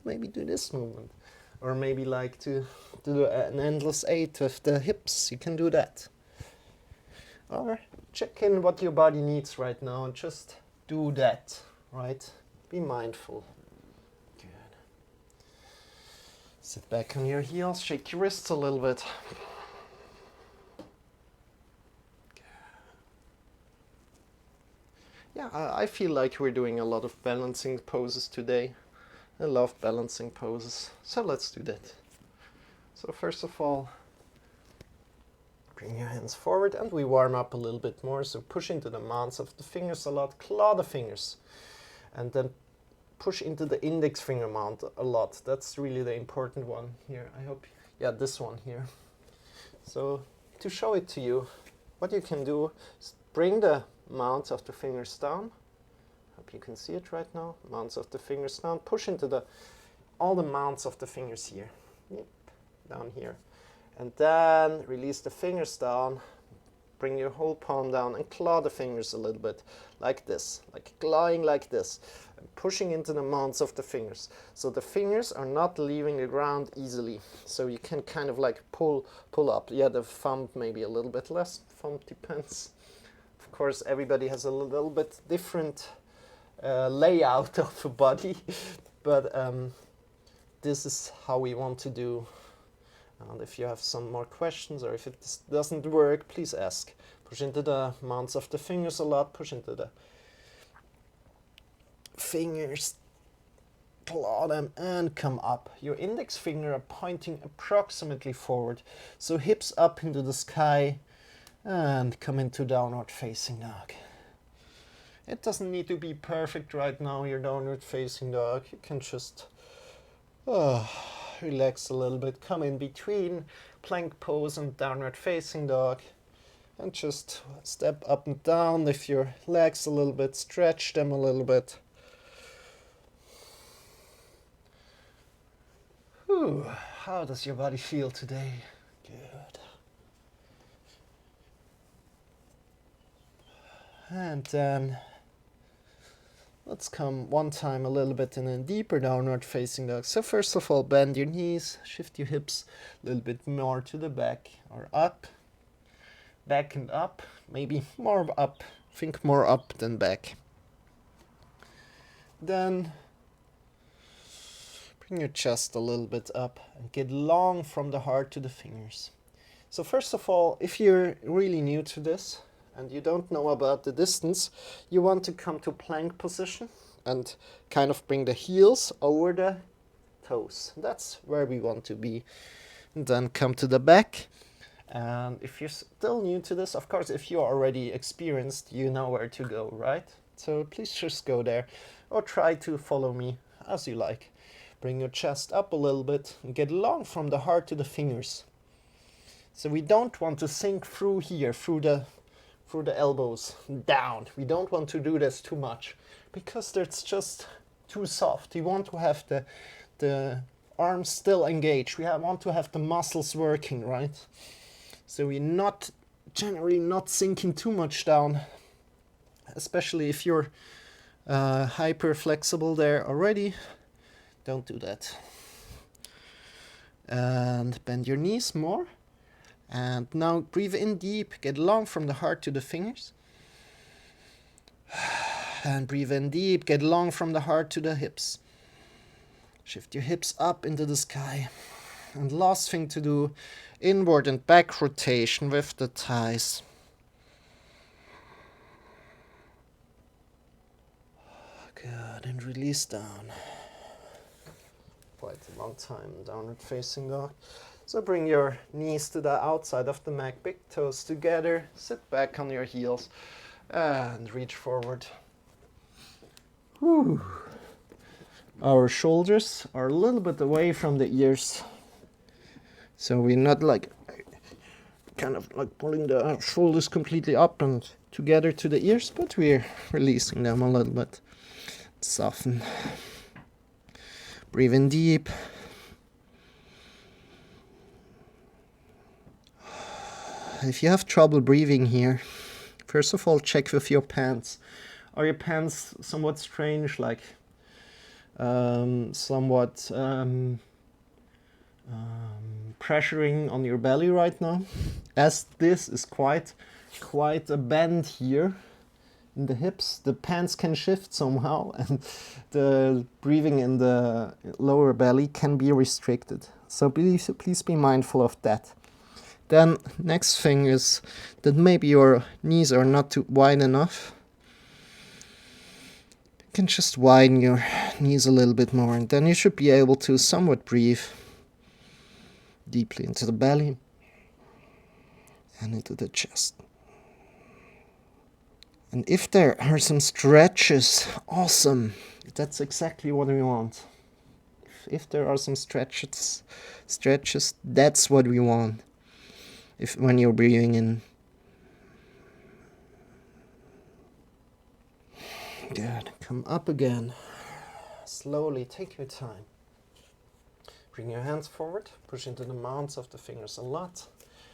Maybe do this movement. Or maybe like to do an endless 8 with the hips. You can do that. Or check in what your body needs right now and just do that, right? Be mindful. Sit back on your heels, shake your wrists a little bit. Yeah, I feel like we're doing a lot of balancing poses today. I love balancing poses, so let's do that. So first of all, bring your hands forward and we warm up a little bit more. So push into the mounds of the fingers a lot, claw the fingers. And then push into the index finger mount a lot. That's really the important one here. I hope, yeah, this one here. So to show it to you, what you can do is bring the mounts of the fingers down. Hope you can see it right now. Mounts of the fingers down. Push into all the mounts of the fingers here. Yep, down here. And then release the fingers down. Bring your whole palm down and claw the fingers a little bit, like this, like clawing like this, and pushing into the mounds of the fingers. So the fingers are not leaving the ground easily. So you can kind of like pull up. Yeah, the thumb maybe a little bit less. Thumb depends. Of course, everybody has a little bit different layout of a body, but this is how we want to do. And if you have some more questions, or if it doesn't work, please ask. Push into the mounds of the fingers a lot, push into the fingers, claw them and come up. Your index finger are pointing approximately forward. So hips up into the sky and come into downward facing dog. It doesn't need to be perfect right now, your downward facing dog. You can just relax a little bit, come in between plank pose and downward facing dog, and just step up and down. Lift your legs a little bit, stretch them a little bit. Whew. How does your body feel today? Good. And then let's come one time a little bit in a deeper downward facing dog. So first of all, bend your knees, shift your hips a little bit more to the back or up. Back and up, maybe more up. Think more up than back. Then bring your chest a little bit up and get long from the heart to the fingers. So first of all, if you're really new to this, and you don't know about the distance, you want to come to plank position and kind of bring the heels over the toes. That's where we want to be. And then come to the back. And if you're still new to this, of course, if you're already experienced, you know where to go, right? So please just go there or try to follow me as you like. Bring your chest up a little bit and get long from the heart to the fingers. So we don't want to sink through here, through the elbows down. We don't want to do this too much because that's just too soft. We want to have the arms still engaged. We want to have the muscles working, right? So we're not generally not sinking too much down, especially if you're hyper flexible there already. Don't do that. And bend your knees more. And now breathe in deep, get long from the heart to the fingers. And breathe in deep, get long from the heart to the hips. Shift your hips up into the sky. And last thing to do, inward and back rotation with the thighs. Good, and release down. Quite a long time downward facing dog. So bring your knees to the outside of the mat, big toes together, sit back on your heels and reach forward. Whew. Our shoulders are a little bit away from the ears. So we're not like kind of like pulling the shoulders completely up and together to the ears, but we're releasing them a little bit. Soften. Breathe in deep. If you have trouble breathing here, first of all, check with your pants. Are your pants somewhat strange, like somewhat pressuring on your belly right now? As this is quite a bend here in the hips, the pants can shift somehow, and the breathing in the lower belly can be restricted. So please be mindful of that. Then next thing is that maybe your knees are not too wide enough. You can just widen your knees a little bit more, and then you should be able to somewhat breathe deeply into the belly and into the chest. And if there are some stretches, awesome. That's exactly what we want. If there are some stretches, that's what we want. When you're breathing in. Good. Come up again. Slowly, take your time. Bring your hands forward, push into the mounts of the fingers a lot.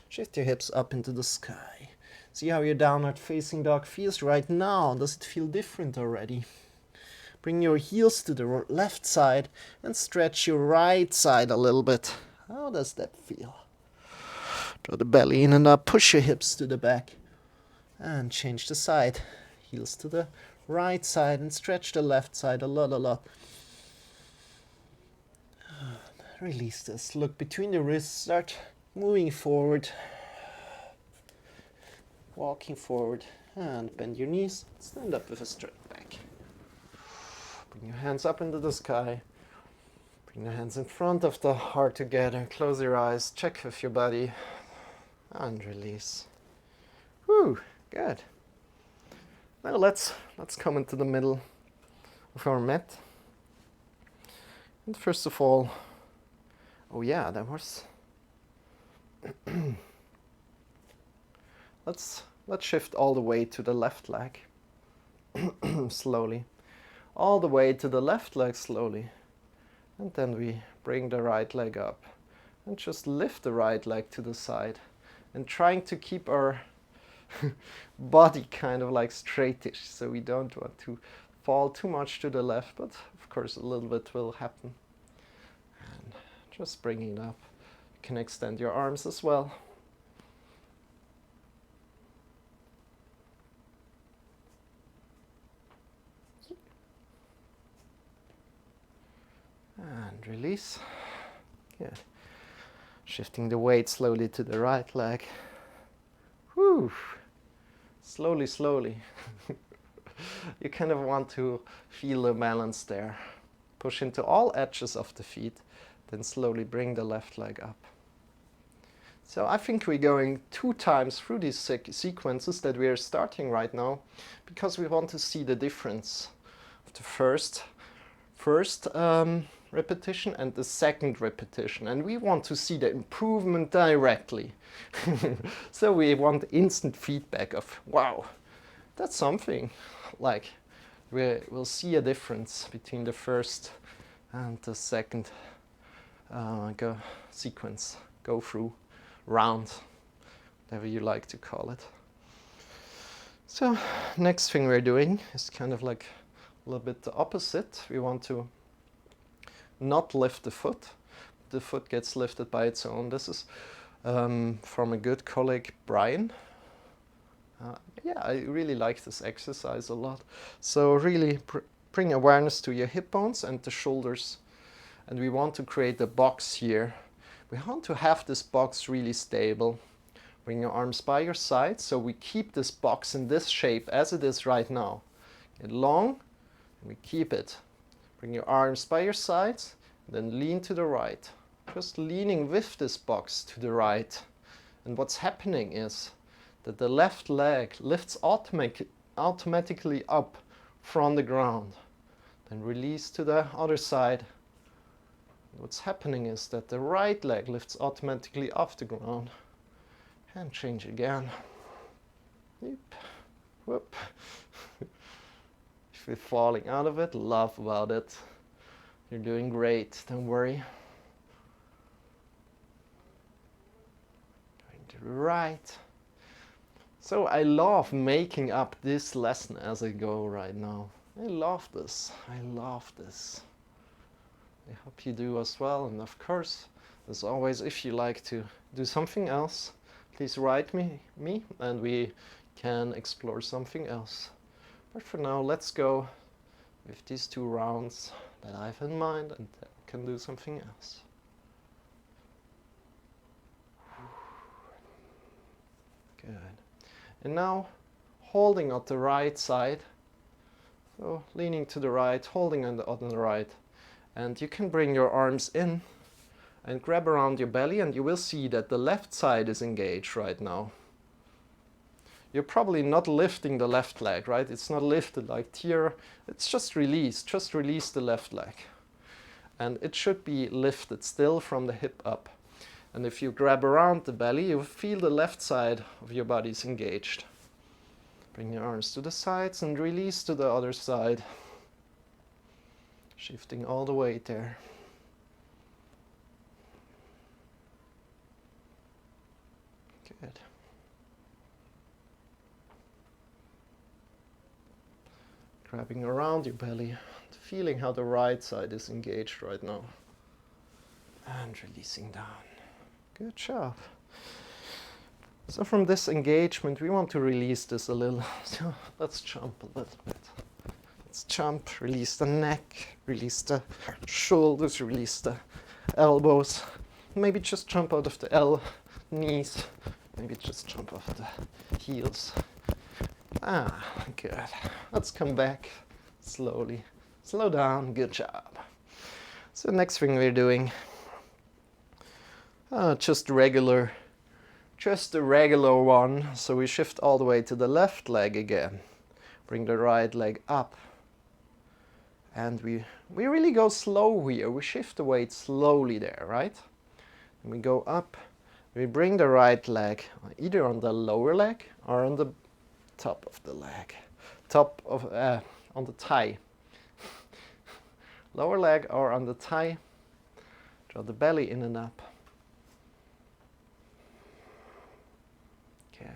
Shift your hips up into the sky. See how your downward facing dog feels right now. Does it feel different already? Bring your heels to the left side and stretch your right side a little bit. How does that feel? Draw the belly in and up, push your hips to the back and change the side. Heels to the right side and stretch the left side a lot. Release this. Look between the wrists, start moving forward, walking forward, and bend your knees. Stand up with a straight back. Bring your hands up into the sky. Bring the hands in front of the heart together. Close your eyes, check with your body, and release. Whew, good. Now let's come into the middle of our mat. And first of all, oh yeah, that was. Let's shift all the way to the left leg. Slowly. All the way to the left leg slowly. And then we bring the right leg up. And just lift the right leg to the side. And trying to keep our body kind of like straightish, so we don't want to fall too much to the left, but of course a little bit will happen. And just bringing it up. You can extend your arms as well. And release. Good. Shifting the weight slowly to the right leg. Whew. Slowly. You kind of want to feel the balance there. Push into all edges of the feet, then slowly bring the left leg up. So I think we're going 2 times through these sequences that we are starting right now, because we want to see the difference of the first repetition and the second repetition, and we want to see the improvement directly. So we want instant feedback of, wow, that's something. Like we'll see a difference between the first and the second sequence, go through, round, whatever you like to call it. So next thing we're doing is kind of like a little bit the opposite. We want to not lift the foot. The foot gets lifted by its own. This is from a good colleague, Brian. Yeah, I really like this exercise a lot. So really bring awareness to your hip bones and the shoulders. And we want to create a box here. We want to have this box really stable. Bring your arms by your side so we keep this box in this shape as it is right now. Get long, and we keep it. Bring your arms by your sides, then lean to the right. Just leaning with this box to the right. And what's happening is that the left leg lifts automatically up from the ground. Then release to the other side. And what's happening is that the right leg lifts automatically off the ground. And change again. Yep. Whoop. If you're falling out of it, laugh about it. You're doing great, don't worry. Going to the right. So I love making up this lesson as I go right now. I love this. I hope you do as well. And of course, as always, if you like to do something else, please write me and we can explore something else. But for now, let's go with these 2 rounds that I have in mind, and then we can do something else. Good. And now, holding on the right side, so leaning to the right, holding on the right, and you can bring your arms in and grab around your belly, and you will see that the left side is engaged right now. You're probably not lifting the left leg, right? It's not lifted like here. It's just released. Just release the left leg. And it should be lifted still from the hip up. And if you grab around the belly, you feel the left side of your body is engaged. Bring your arms to the sides and release to the other side. Shifting all the weight there. Grabbing around your belly, feeling how the right side is engaged right now. And releasing down. Good job. So from this engagement, we want to release this a little. So let's jump a little bit. Let's jump, release the neck, release the shoulders, release the elbows. Maybe just jump out of the knees. Maybe just jump off the heels. Good. Let's come back slowly. Slow down, good job. So next thing we're doing, just a regular one. So we shift all the way to the left leg again. Bring the right leg up. And we really go slow here. We shift the weight slowly there, right? And we go up. We bring the right leg either on the lower leg or on the top of the leg. On the thigh. Lower leg or on the thigh. Draw the belly in and up. Good.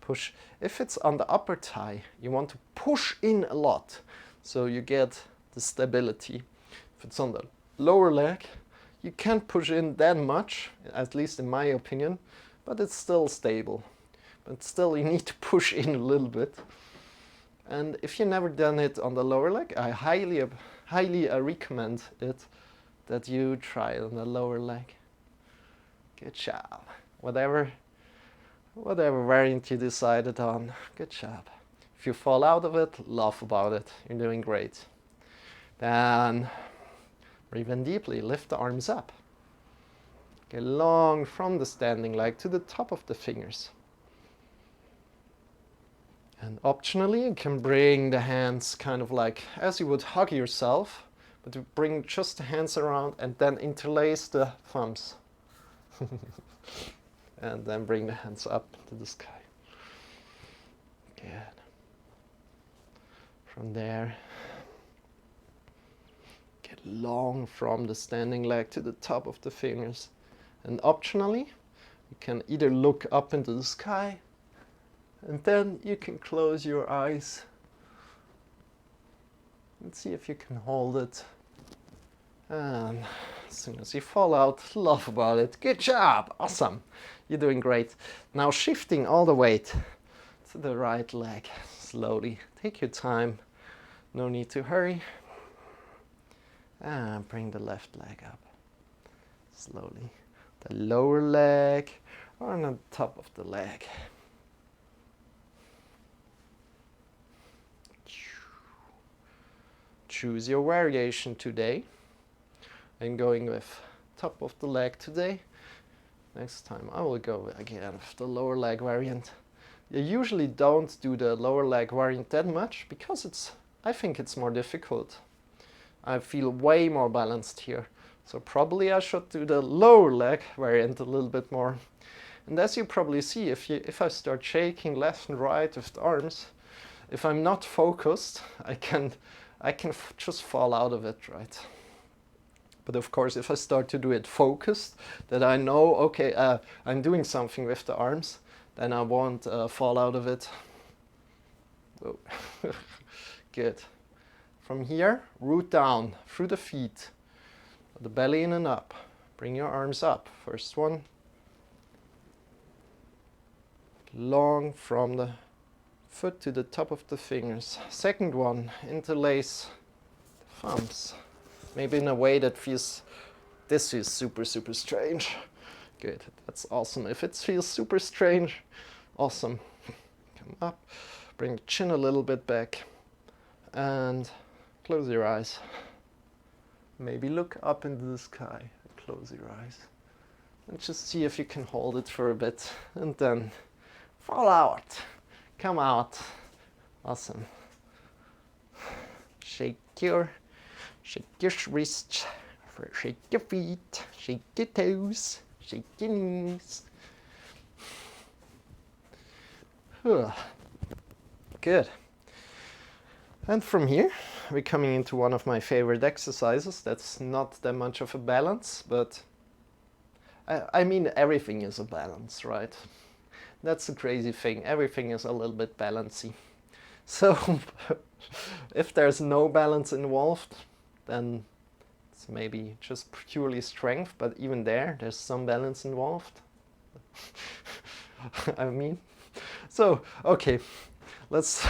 Push. If it's on the upper thigh, you want to push in a lot so you get the stability. If it's on the lower leg, you can't push in that much, at least in my opinion, but it's still stable. But still you need to push in a little bit. And if you've never done it on the lower leg, I highly recommend it that you try it on the lower leg. Good job. Whatever variant you decided on, good job. If you fall out of it, laugh about it. You're doing great. Then breathe in deeply, lift the arms up. Get long from the standing leg to the top of the fingers. And optionally, you can bring the hands kind of like as you would hug yourself, but you bring just the hands around and then interlace the thumbs. And then bring the hands up to the sky. Good. From there, get long from the standing leg to the top of the fingers. And optionally, you can either look up into the sky, and then you can close your eyes and see if you can hold it. And as soon as you fall out, laugh about it. Good job, awesome. You're doing great. Now shifting all the weight to the right leg, slowly. Take your time, no need to hurry. And bring the left leg up, slowly. The lower leg or on the top of the leg. Choose your variation today. I'm going with top of the leg today. Next time I will go again with the lower leg variant. I usually don't do the lower leg variant that much because I think it's more difficult. I feel way more balanced here. So probably I should do the lower leg variant a little bit more. And as you probably see, if I start shaking left and right with the arms, if I'm not focused, I can just fall out of it, right? But of course, if I start to do it focused, that I know, okay, I'm doing something with the arms, then I won't fall out of it. Whoa. Good. From here, root down through the feet, the belly in and up. Bring your arms up. First one. Long from the foot to the top of the fingers. Second one, interlace the thumbs. Maybe in a way that this is super, super strange. Good, that's awesome. If it feels super strange, awesome. Come up, bring the chin a little bit back, and close your eyes. Maybe look up into the sky, close your eyes. And just see if you can hold it for a bit, and then fall out. Come out. Awesome. Shake your wrists, shake your feet, shake your toes, shake your knees. Good. And from here, we're coming into one of my favorite exercises. That's not that much of a balance, but I mean everything is a balance, right? That's the crazy thing. Everything is a little bit balancy. So if there's no balance involved, then it's maybe just purely strength, but even there's some balance involved. I mean, so okay, let's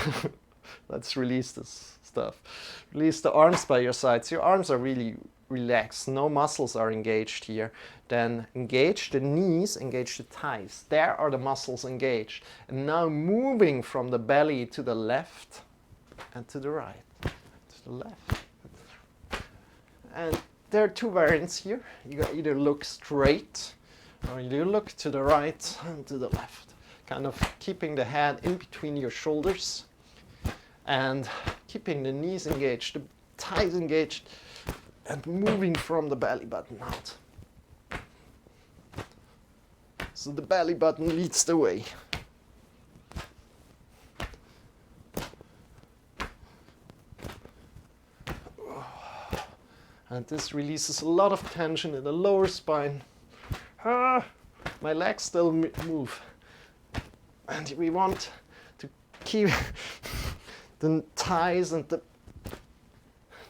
let's release this stuff. Release the arms by your sides. Your arms are really relaxed, no muscles are engaged here. Then engage the knees, engage the thighs. There are the muscles engaged. And now moving from the belly to the left and to the right, to the left. And there are two variants here. You either look straight or you look to the right and to the left. Kind of keeping the head in between your shoulders and keeping the knees engaged, the thighs engaged, and moving from the belly button out. So the belly button leads the way. And this releases a lot of tension in the lower spine. My legs still move. And we want to keep the thighs and the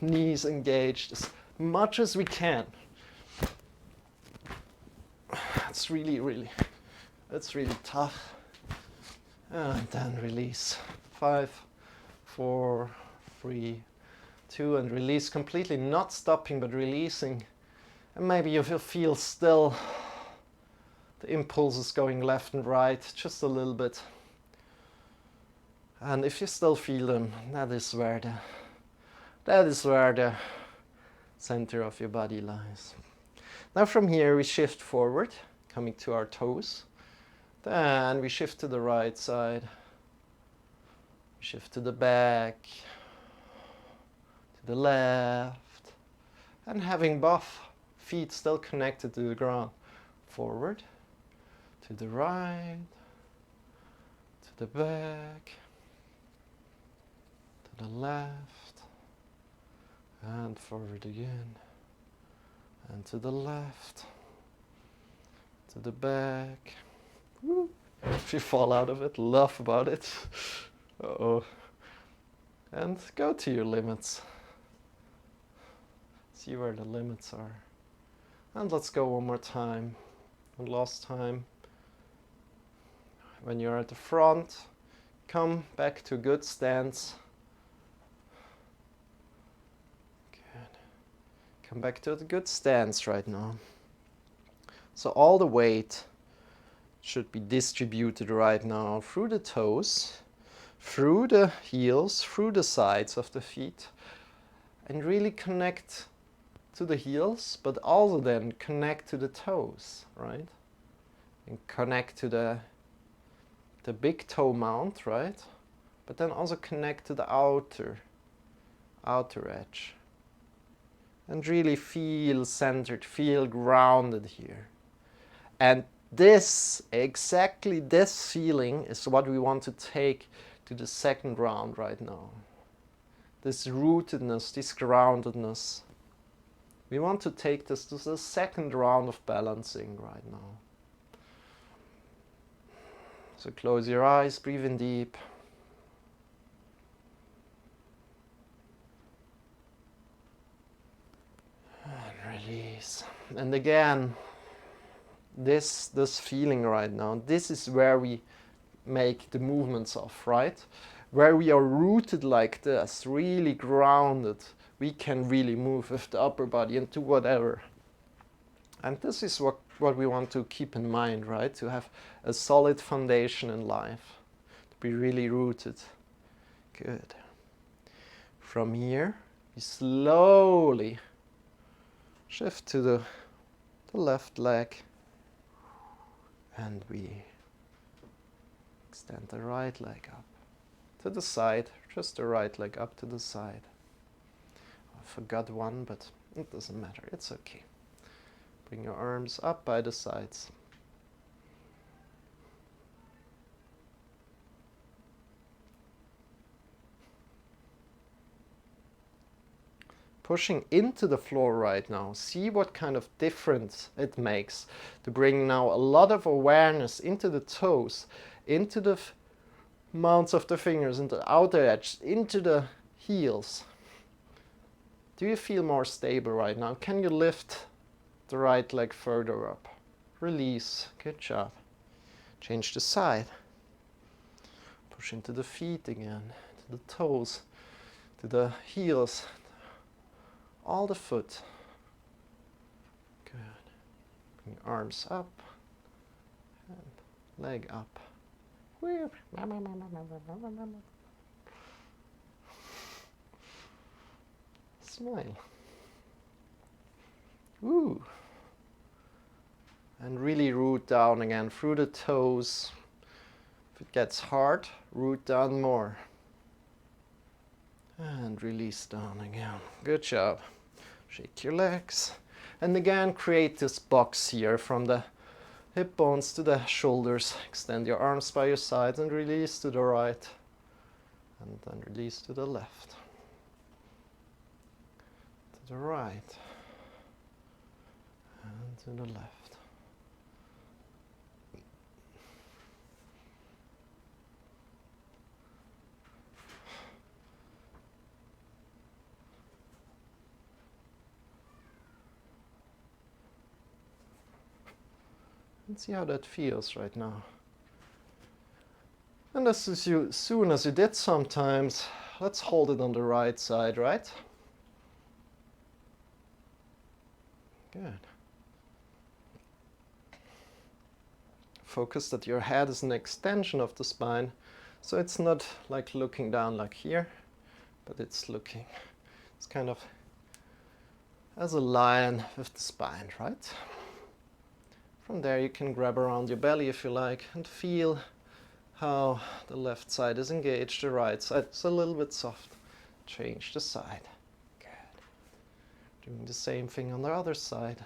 knees engaged as much as we can. It's really tough. And then release. 5, 4, 3, 2, and release completely, not stopping but releasing. And maybe you will feel still the impulses going left and right just a little bit. And if you still feel them, that is where the center of your body lies. Now from here we shift forward, coming to our toes. Then we shift to the right side. Shift to the back, to the left, and having both feet still connected to the ground. Forward, to the right, to the back, to the left, and forward again, and to the left, to the back. Woo. If you fall out of it, laugh about it. Uh-oh. And go to your limits. See where the limits are. And let's go one more time. One last time. When you're at the front, come back to good stance. Good. Come back to the good stance right now. So all the weight should be distributed right now through the toes, through the heels, through the sides of the feet, and really connect to the heels, but also then connect to the toes, right? And connect to the big toe mount, right? But then also connect to the outer edge. And really feel centered, feel grounded here. And exactly this feeling is what we want to take to the second round right now. This rootedness, this groundedness. We want to take this to the second round of balancing right now. So close your eyes, breathe in deep. And release. And again, this feeling right now, this is where we make the movements of, right? Where we are rooted like this, really grounded, we can really move with the upper body into whatever. And this is what we want to keep in mind, right? To have a solid foundation in life, to be really rooted. Good. From here, we slowly shift to the left leg. And we extend the right leg up to the side, just the right leg up to the side. I forgot one, but it doesn't matter, it's okay. Bring your arms up by the sides. Pushing into the floor right now. See what kind of difference it makes to bring now a lot of awareness into the toes, into the mounts of the fingers and the outer edge into the heels. Do you feel more stable right now? Can you lift the right leg further up? Release. Good job. Change the side. Push into the feet again, to the toes, to the heels, all the foot. Good. Bring arms up and leg up. Smile. Woo. And really root down again through the toes. If it gets hard, root down more. And release down again. Good job. Shake your legs. And again, create this box here from the hip bones to the shoulders. Extend your arms by your sides and release to the right. And then release to the left. To the right. And to the left. And see how that feels right now. And as soon as you did sometimes, let's hold it on the right side, right? Good. Focus that your head is an extension of the spine, so it's not like looking down like here, but it's looking, it's kind of as a line with the spine, right? From there you can grab around your belly if you like and feel how the left side is engaged, the right side is a little bit soft. Change the side. Good. Doing the same thing on the other side.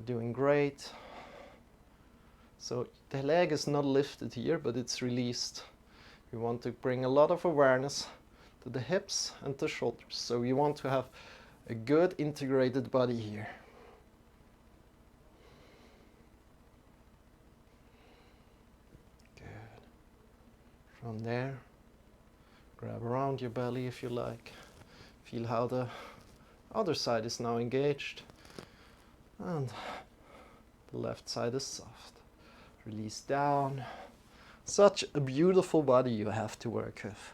Doing great. So the leg is not lifted here, but it's released. You want to bring a lot of awareness to the hips and the shoulders. So you want to have a good integrated body here. From there, grab around your belly if you like. Feel how the other side is now engaged. And the left side is soft. Release down. Such a beautiful body you have to work with.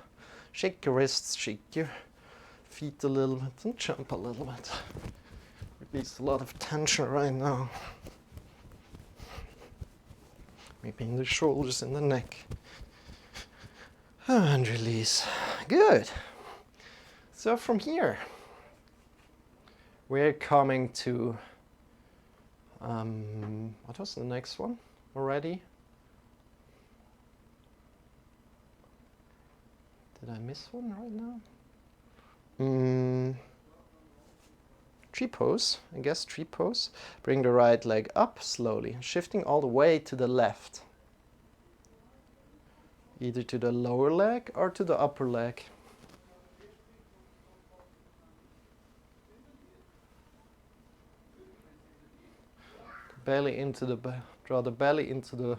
Shake your wrists, shake your feet a little bit, and jump a little bit. Release a lot of tension right now. Maybe in the shoulders and the neck. And release. Good. So from here, we're coming to, what was the next one already? Did I miss one right now? Tree pose, I guess tree pose. Bring the right leg up slowly, shifting all the way to the left. Either to the lower leg or to the upper leg. Belly into the draw the belly into the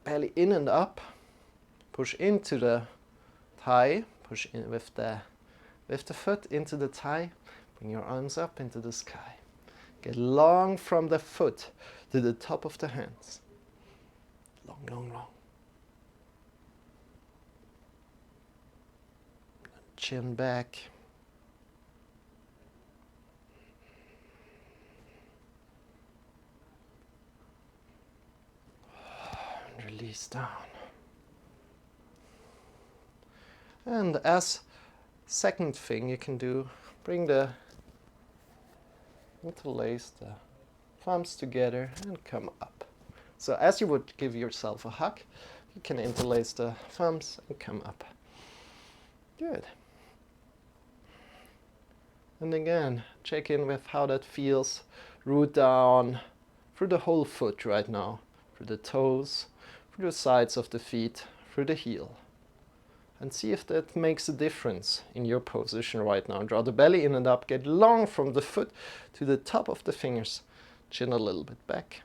belly in and up. Push into the thigh. Push in with the foot into the thigh. Bring your arms up into the sky. Get long from the foot to the top of the hands. Long, long, long. Chin back. And release down. And as second thing you can do, interlace the thumbs together and come up. So as you would give yourself a hug, you can interlace the thumbs and come up. Good. And again, check in with how that feels. Root down through the whole foot right now. Through the toes, through the sides of the feet, through the heel. And see if that makes a difference in your position right now. Draw the belly in and up. Get long from the foot to the top of the fingers. Chin a little bit back.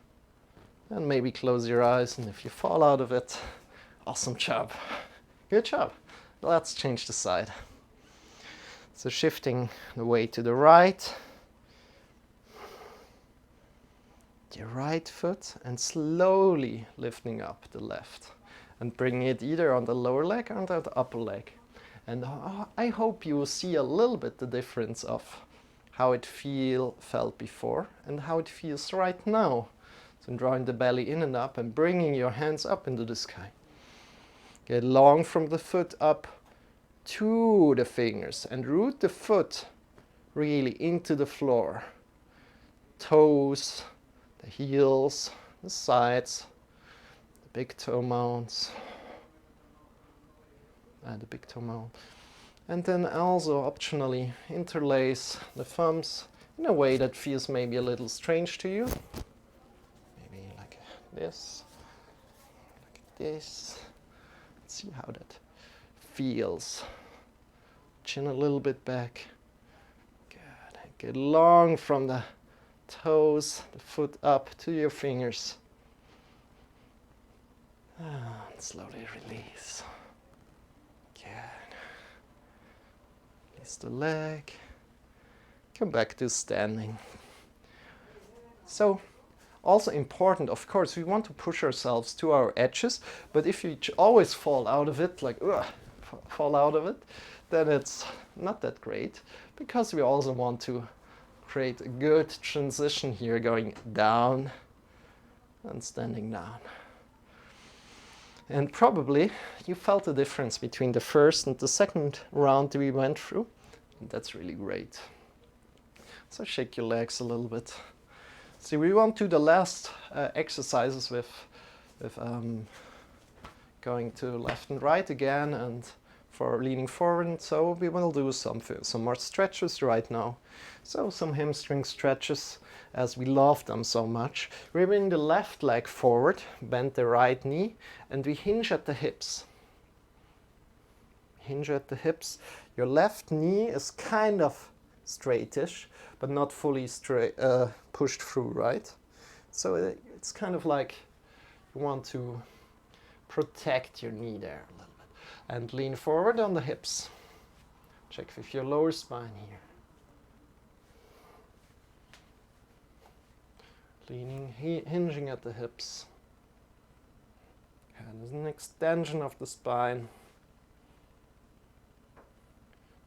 And maybe close your eyes. And if you fall out of it, Awesome job. Good job. Let's change the side. So shifting the weight to the right. The right foot and slowly lifting up the left and bringing it either on the lower leg or on the upper leg. And I hope you will see a little bit the difference of how it felt before and how it feels right now. So drawing the belly in and up and bringing your hands up into the sky. Get long from the foot up to the fingers and root the foot really into the floor. Toes, the heels, the sides, the big toe mounts, and the big toe mount. And then also optionally interlace the thumbs in a way that feels maybe a little strange to you. Maybe like this, like this. Let's see how that feels. Chin a little bit back. Good. Get long from the toes, the foot up to your fingers. And slowly release. Good. Release the leg. Come back to standing. So, also important, of course, we want to push ourselves to our edges, but if you always fall out of it, like fall out of it, then it's not that great, because we also want to create a good transition here, going down and standing down. And probably you felt the difference between the first and the second round we went through. And that's really great. So shake your legs a little bit. See, we want to do the last exercises with going to left and right again, and for leaning forward. So we will do some more stretches right now. So some hamstring stretches, as we love them so much. We bring the left leg forward, bend the right knee, and we hinge at the hips. Hinge at the hips. Your left knee is kind of straightish, but not fully straight, pushed through, right? So it's kind of like you want to protect your knee there a little bit. And lean forward on the hips. Check with your lower spine here. Leaning, hinging at the hips. And there's an extension of the spine.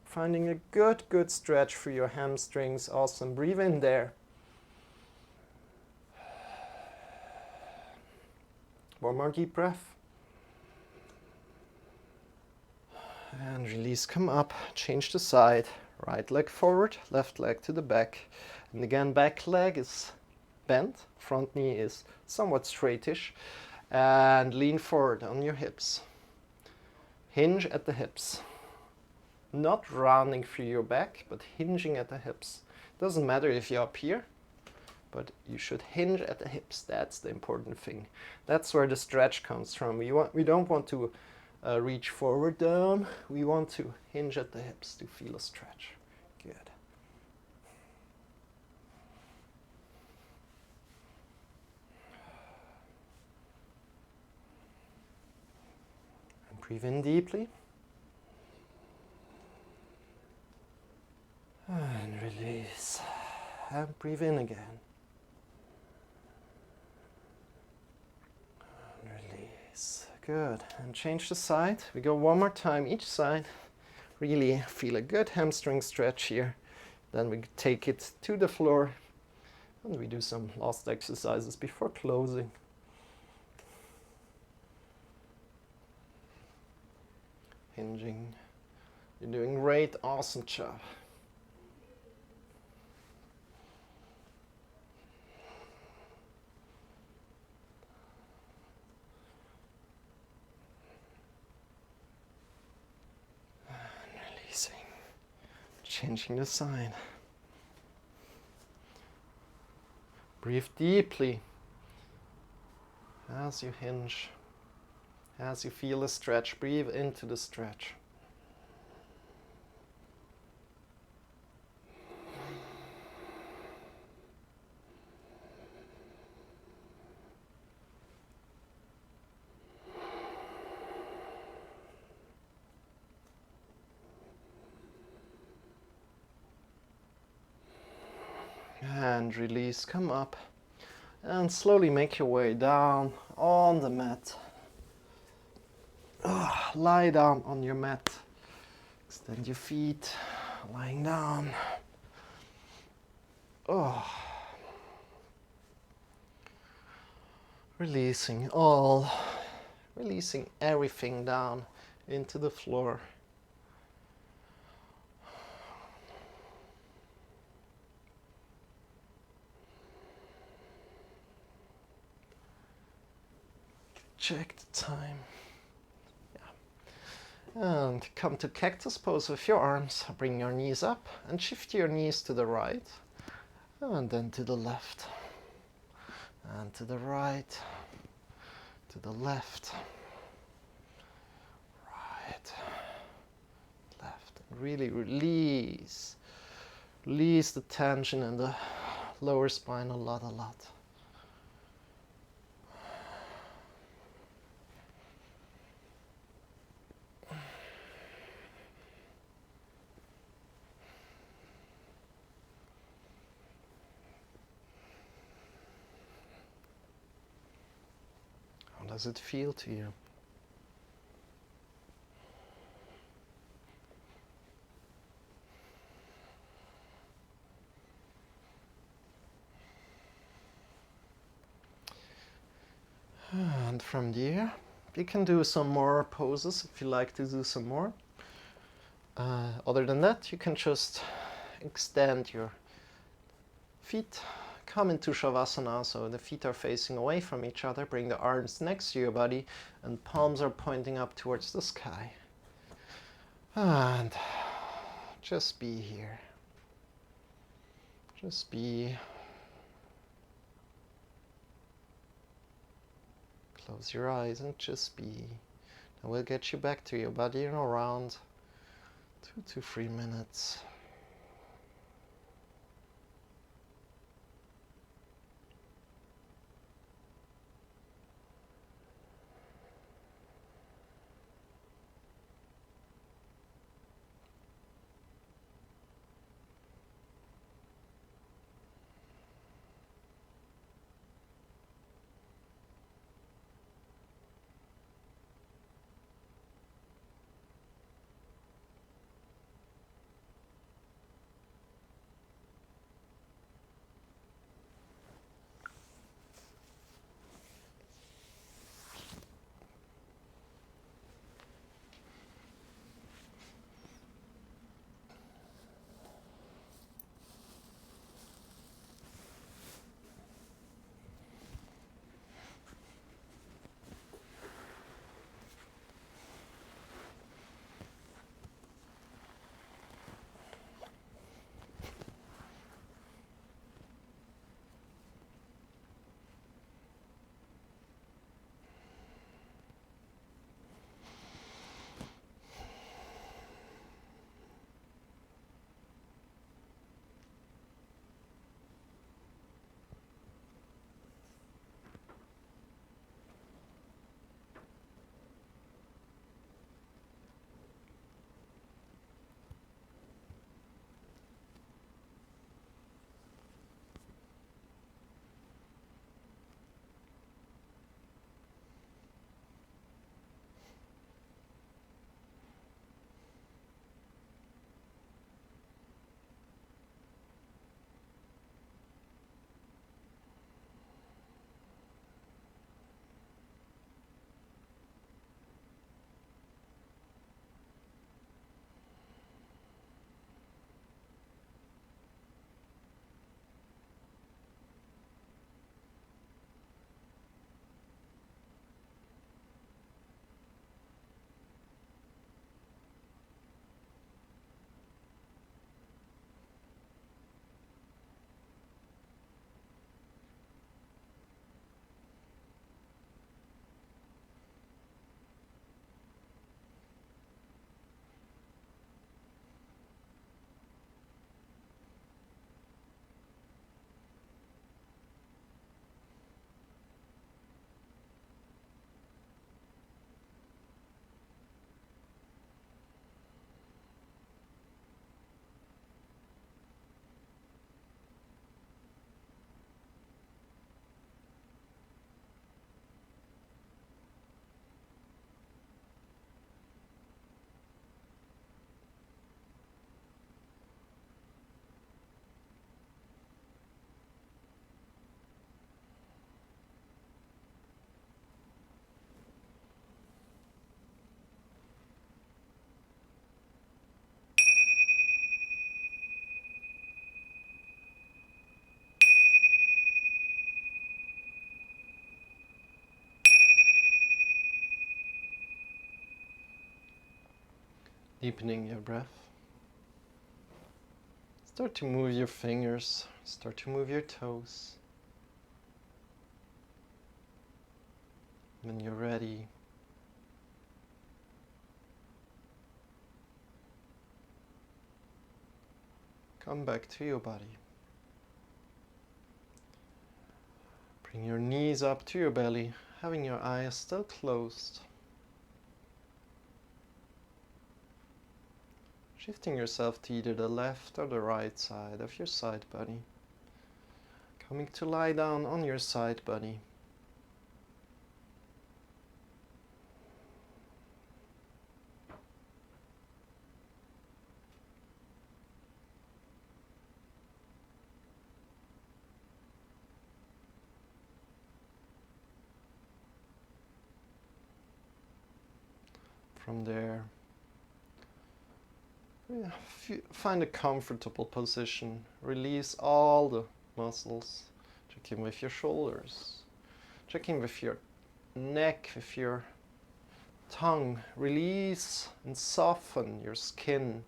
Finding a good stretch for your hamstrings. Awesome. Breathe in there. One more deep breath. And release, come up, change the side. Right leg forward, left leg to the back. And again, back leg is bent, front knee is somewhat straightish. And lean forward on your hips. Hinge at the hips. Not rounding through your back, but hinging at the hips. Doesn't matter if you're up here, but you should hinge at the hips. That's the important thing. That's where the stretch comes from. We don't want to reach forward down. We want to hinge at the hips to feel a stretch. Good. And breathe in deeply. And release. And breathe in again. And release. Good. And change the side. We go one more time each side. Really feel a good hamstring stretch here. Then we take it to the floor. And we do some last exercises before closing. Hinging. You're doing great. Awesome job. Changing the side. Breathe deeply as you hinge. As you feel a stretch, breathe into the stretch. and release. Come up and slowly make your way down on the mat. Lie down on your mat. Extend your feet, lying down. Releasing everything down into the floor. Check the time. Yeah. And come to cactus pose with your arms. Bring your knees up and shift your knees to the right. And then to the left. And to the right. To the left. Right. Left. And really release. Release the tension in the lower spine a lot. How does it feel to you? And from there, you can do some more poses if you like to do some more. Other than that, you can just extend your feet, come into Shavasana, so the feet are facing away from each other. Bring the arms next to your body and palms are pointing up towards the sky. And just be here. Just be. Close your eyes and just be. And we'll get you back to your body in around 2 to 3 minutes. Deepening your breath. Start to move your fingers, start to move your toes. When you're ready, come back to your body. Bring your knees up to your belly, having your eyes still closed. Shifting yourself to either the left or the right side of your side body. Coming to lie down on your side body. From there, find a comfortable position. Release all the muscles. Check in with your shoulders. Check in with your neck, with your tongue. Release and soften your skin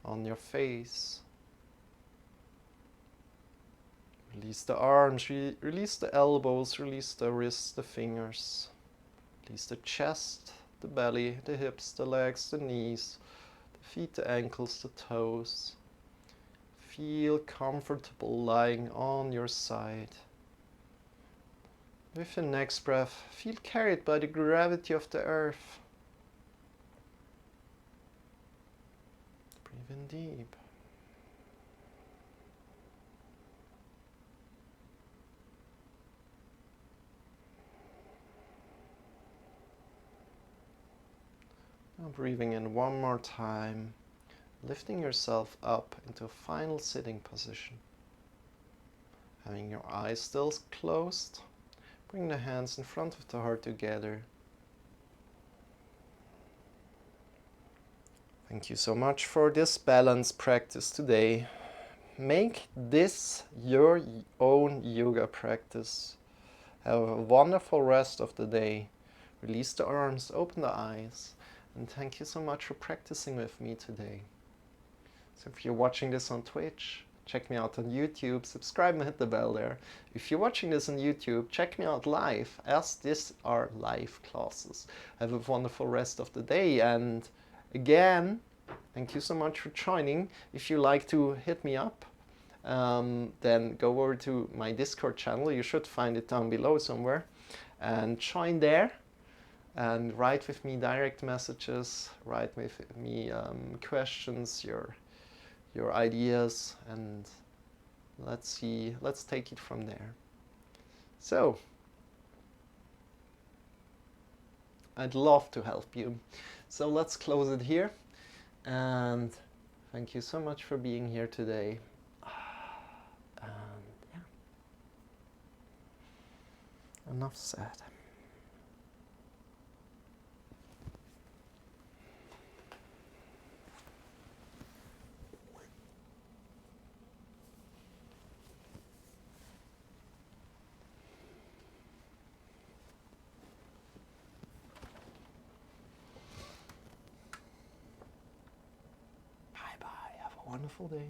on your face. Release the arms, release the elbows, release the wrists, the fingers. Release the chest, the belly, the hips, the legs, the knees, the feet, the ankles, the toes. Feel comfortable lying on your side. With your next breath, feel carried by the gravity of the earth. Breathe in deep. Now breathing in one more time, lifting yourself up into a final sitting position. Having your eyes still closed, bring the hands in front of the heart together. Thank you so much for this balance practice today. Make this your own yoga practice. Have a wonderful rest of the day. Release the arms, open the eyes, and thank you so much for practicing with me today. So if you're watching this on Twitch, check me out on YouTube, subscribe and hit the bell there. If you're watching this on YouTube, check me out live, as these are live classes. Have a wonderful rest of the day, and again, thank you so much for joining. If you like to hit me up, then go over to my Discord channel. You should find it down below somewhere, and join there. And write with me direct messages, write with me questions, your ideas, and let's take it from there. So, I'd love to help you. So let's close it here, and thank you so much for being here today. And yeah, enough said. Bye-bye. Have a wonderful day.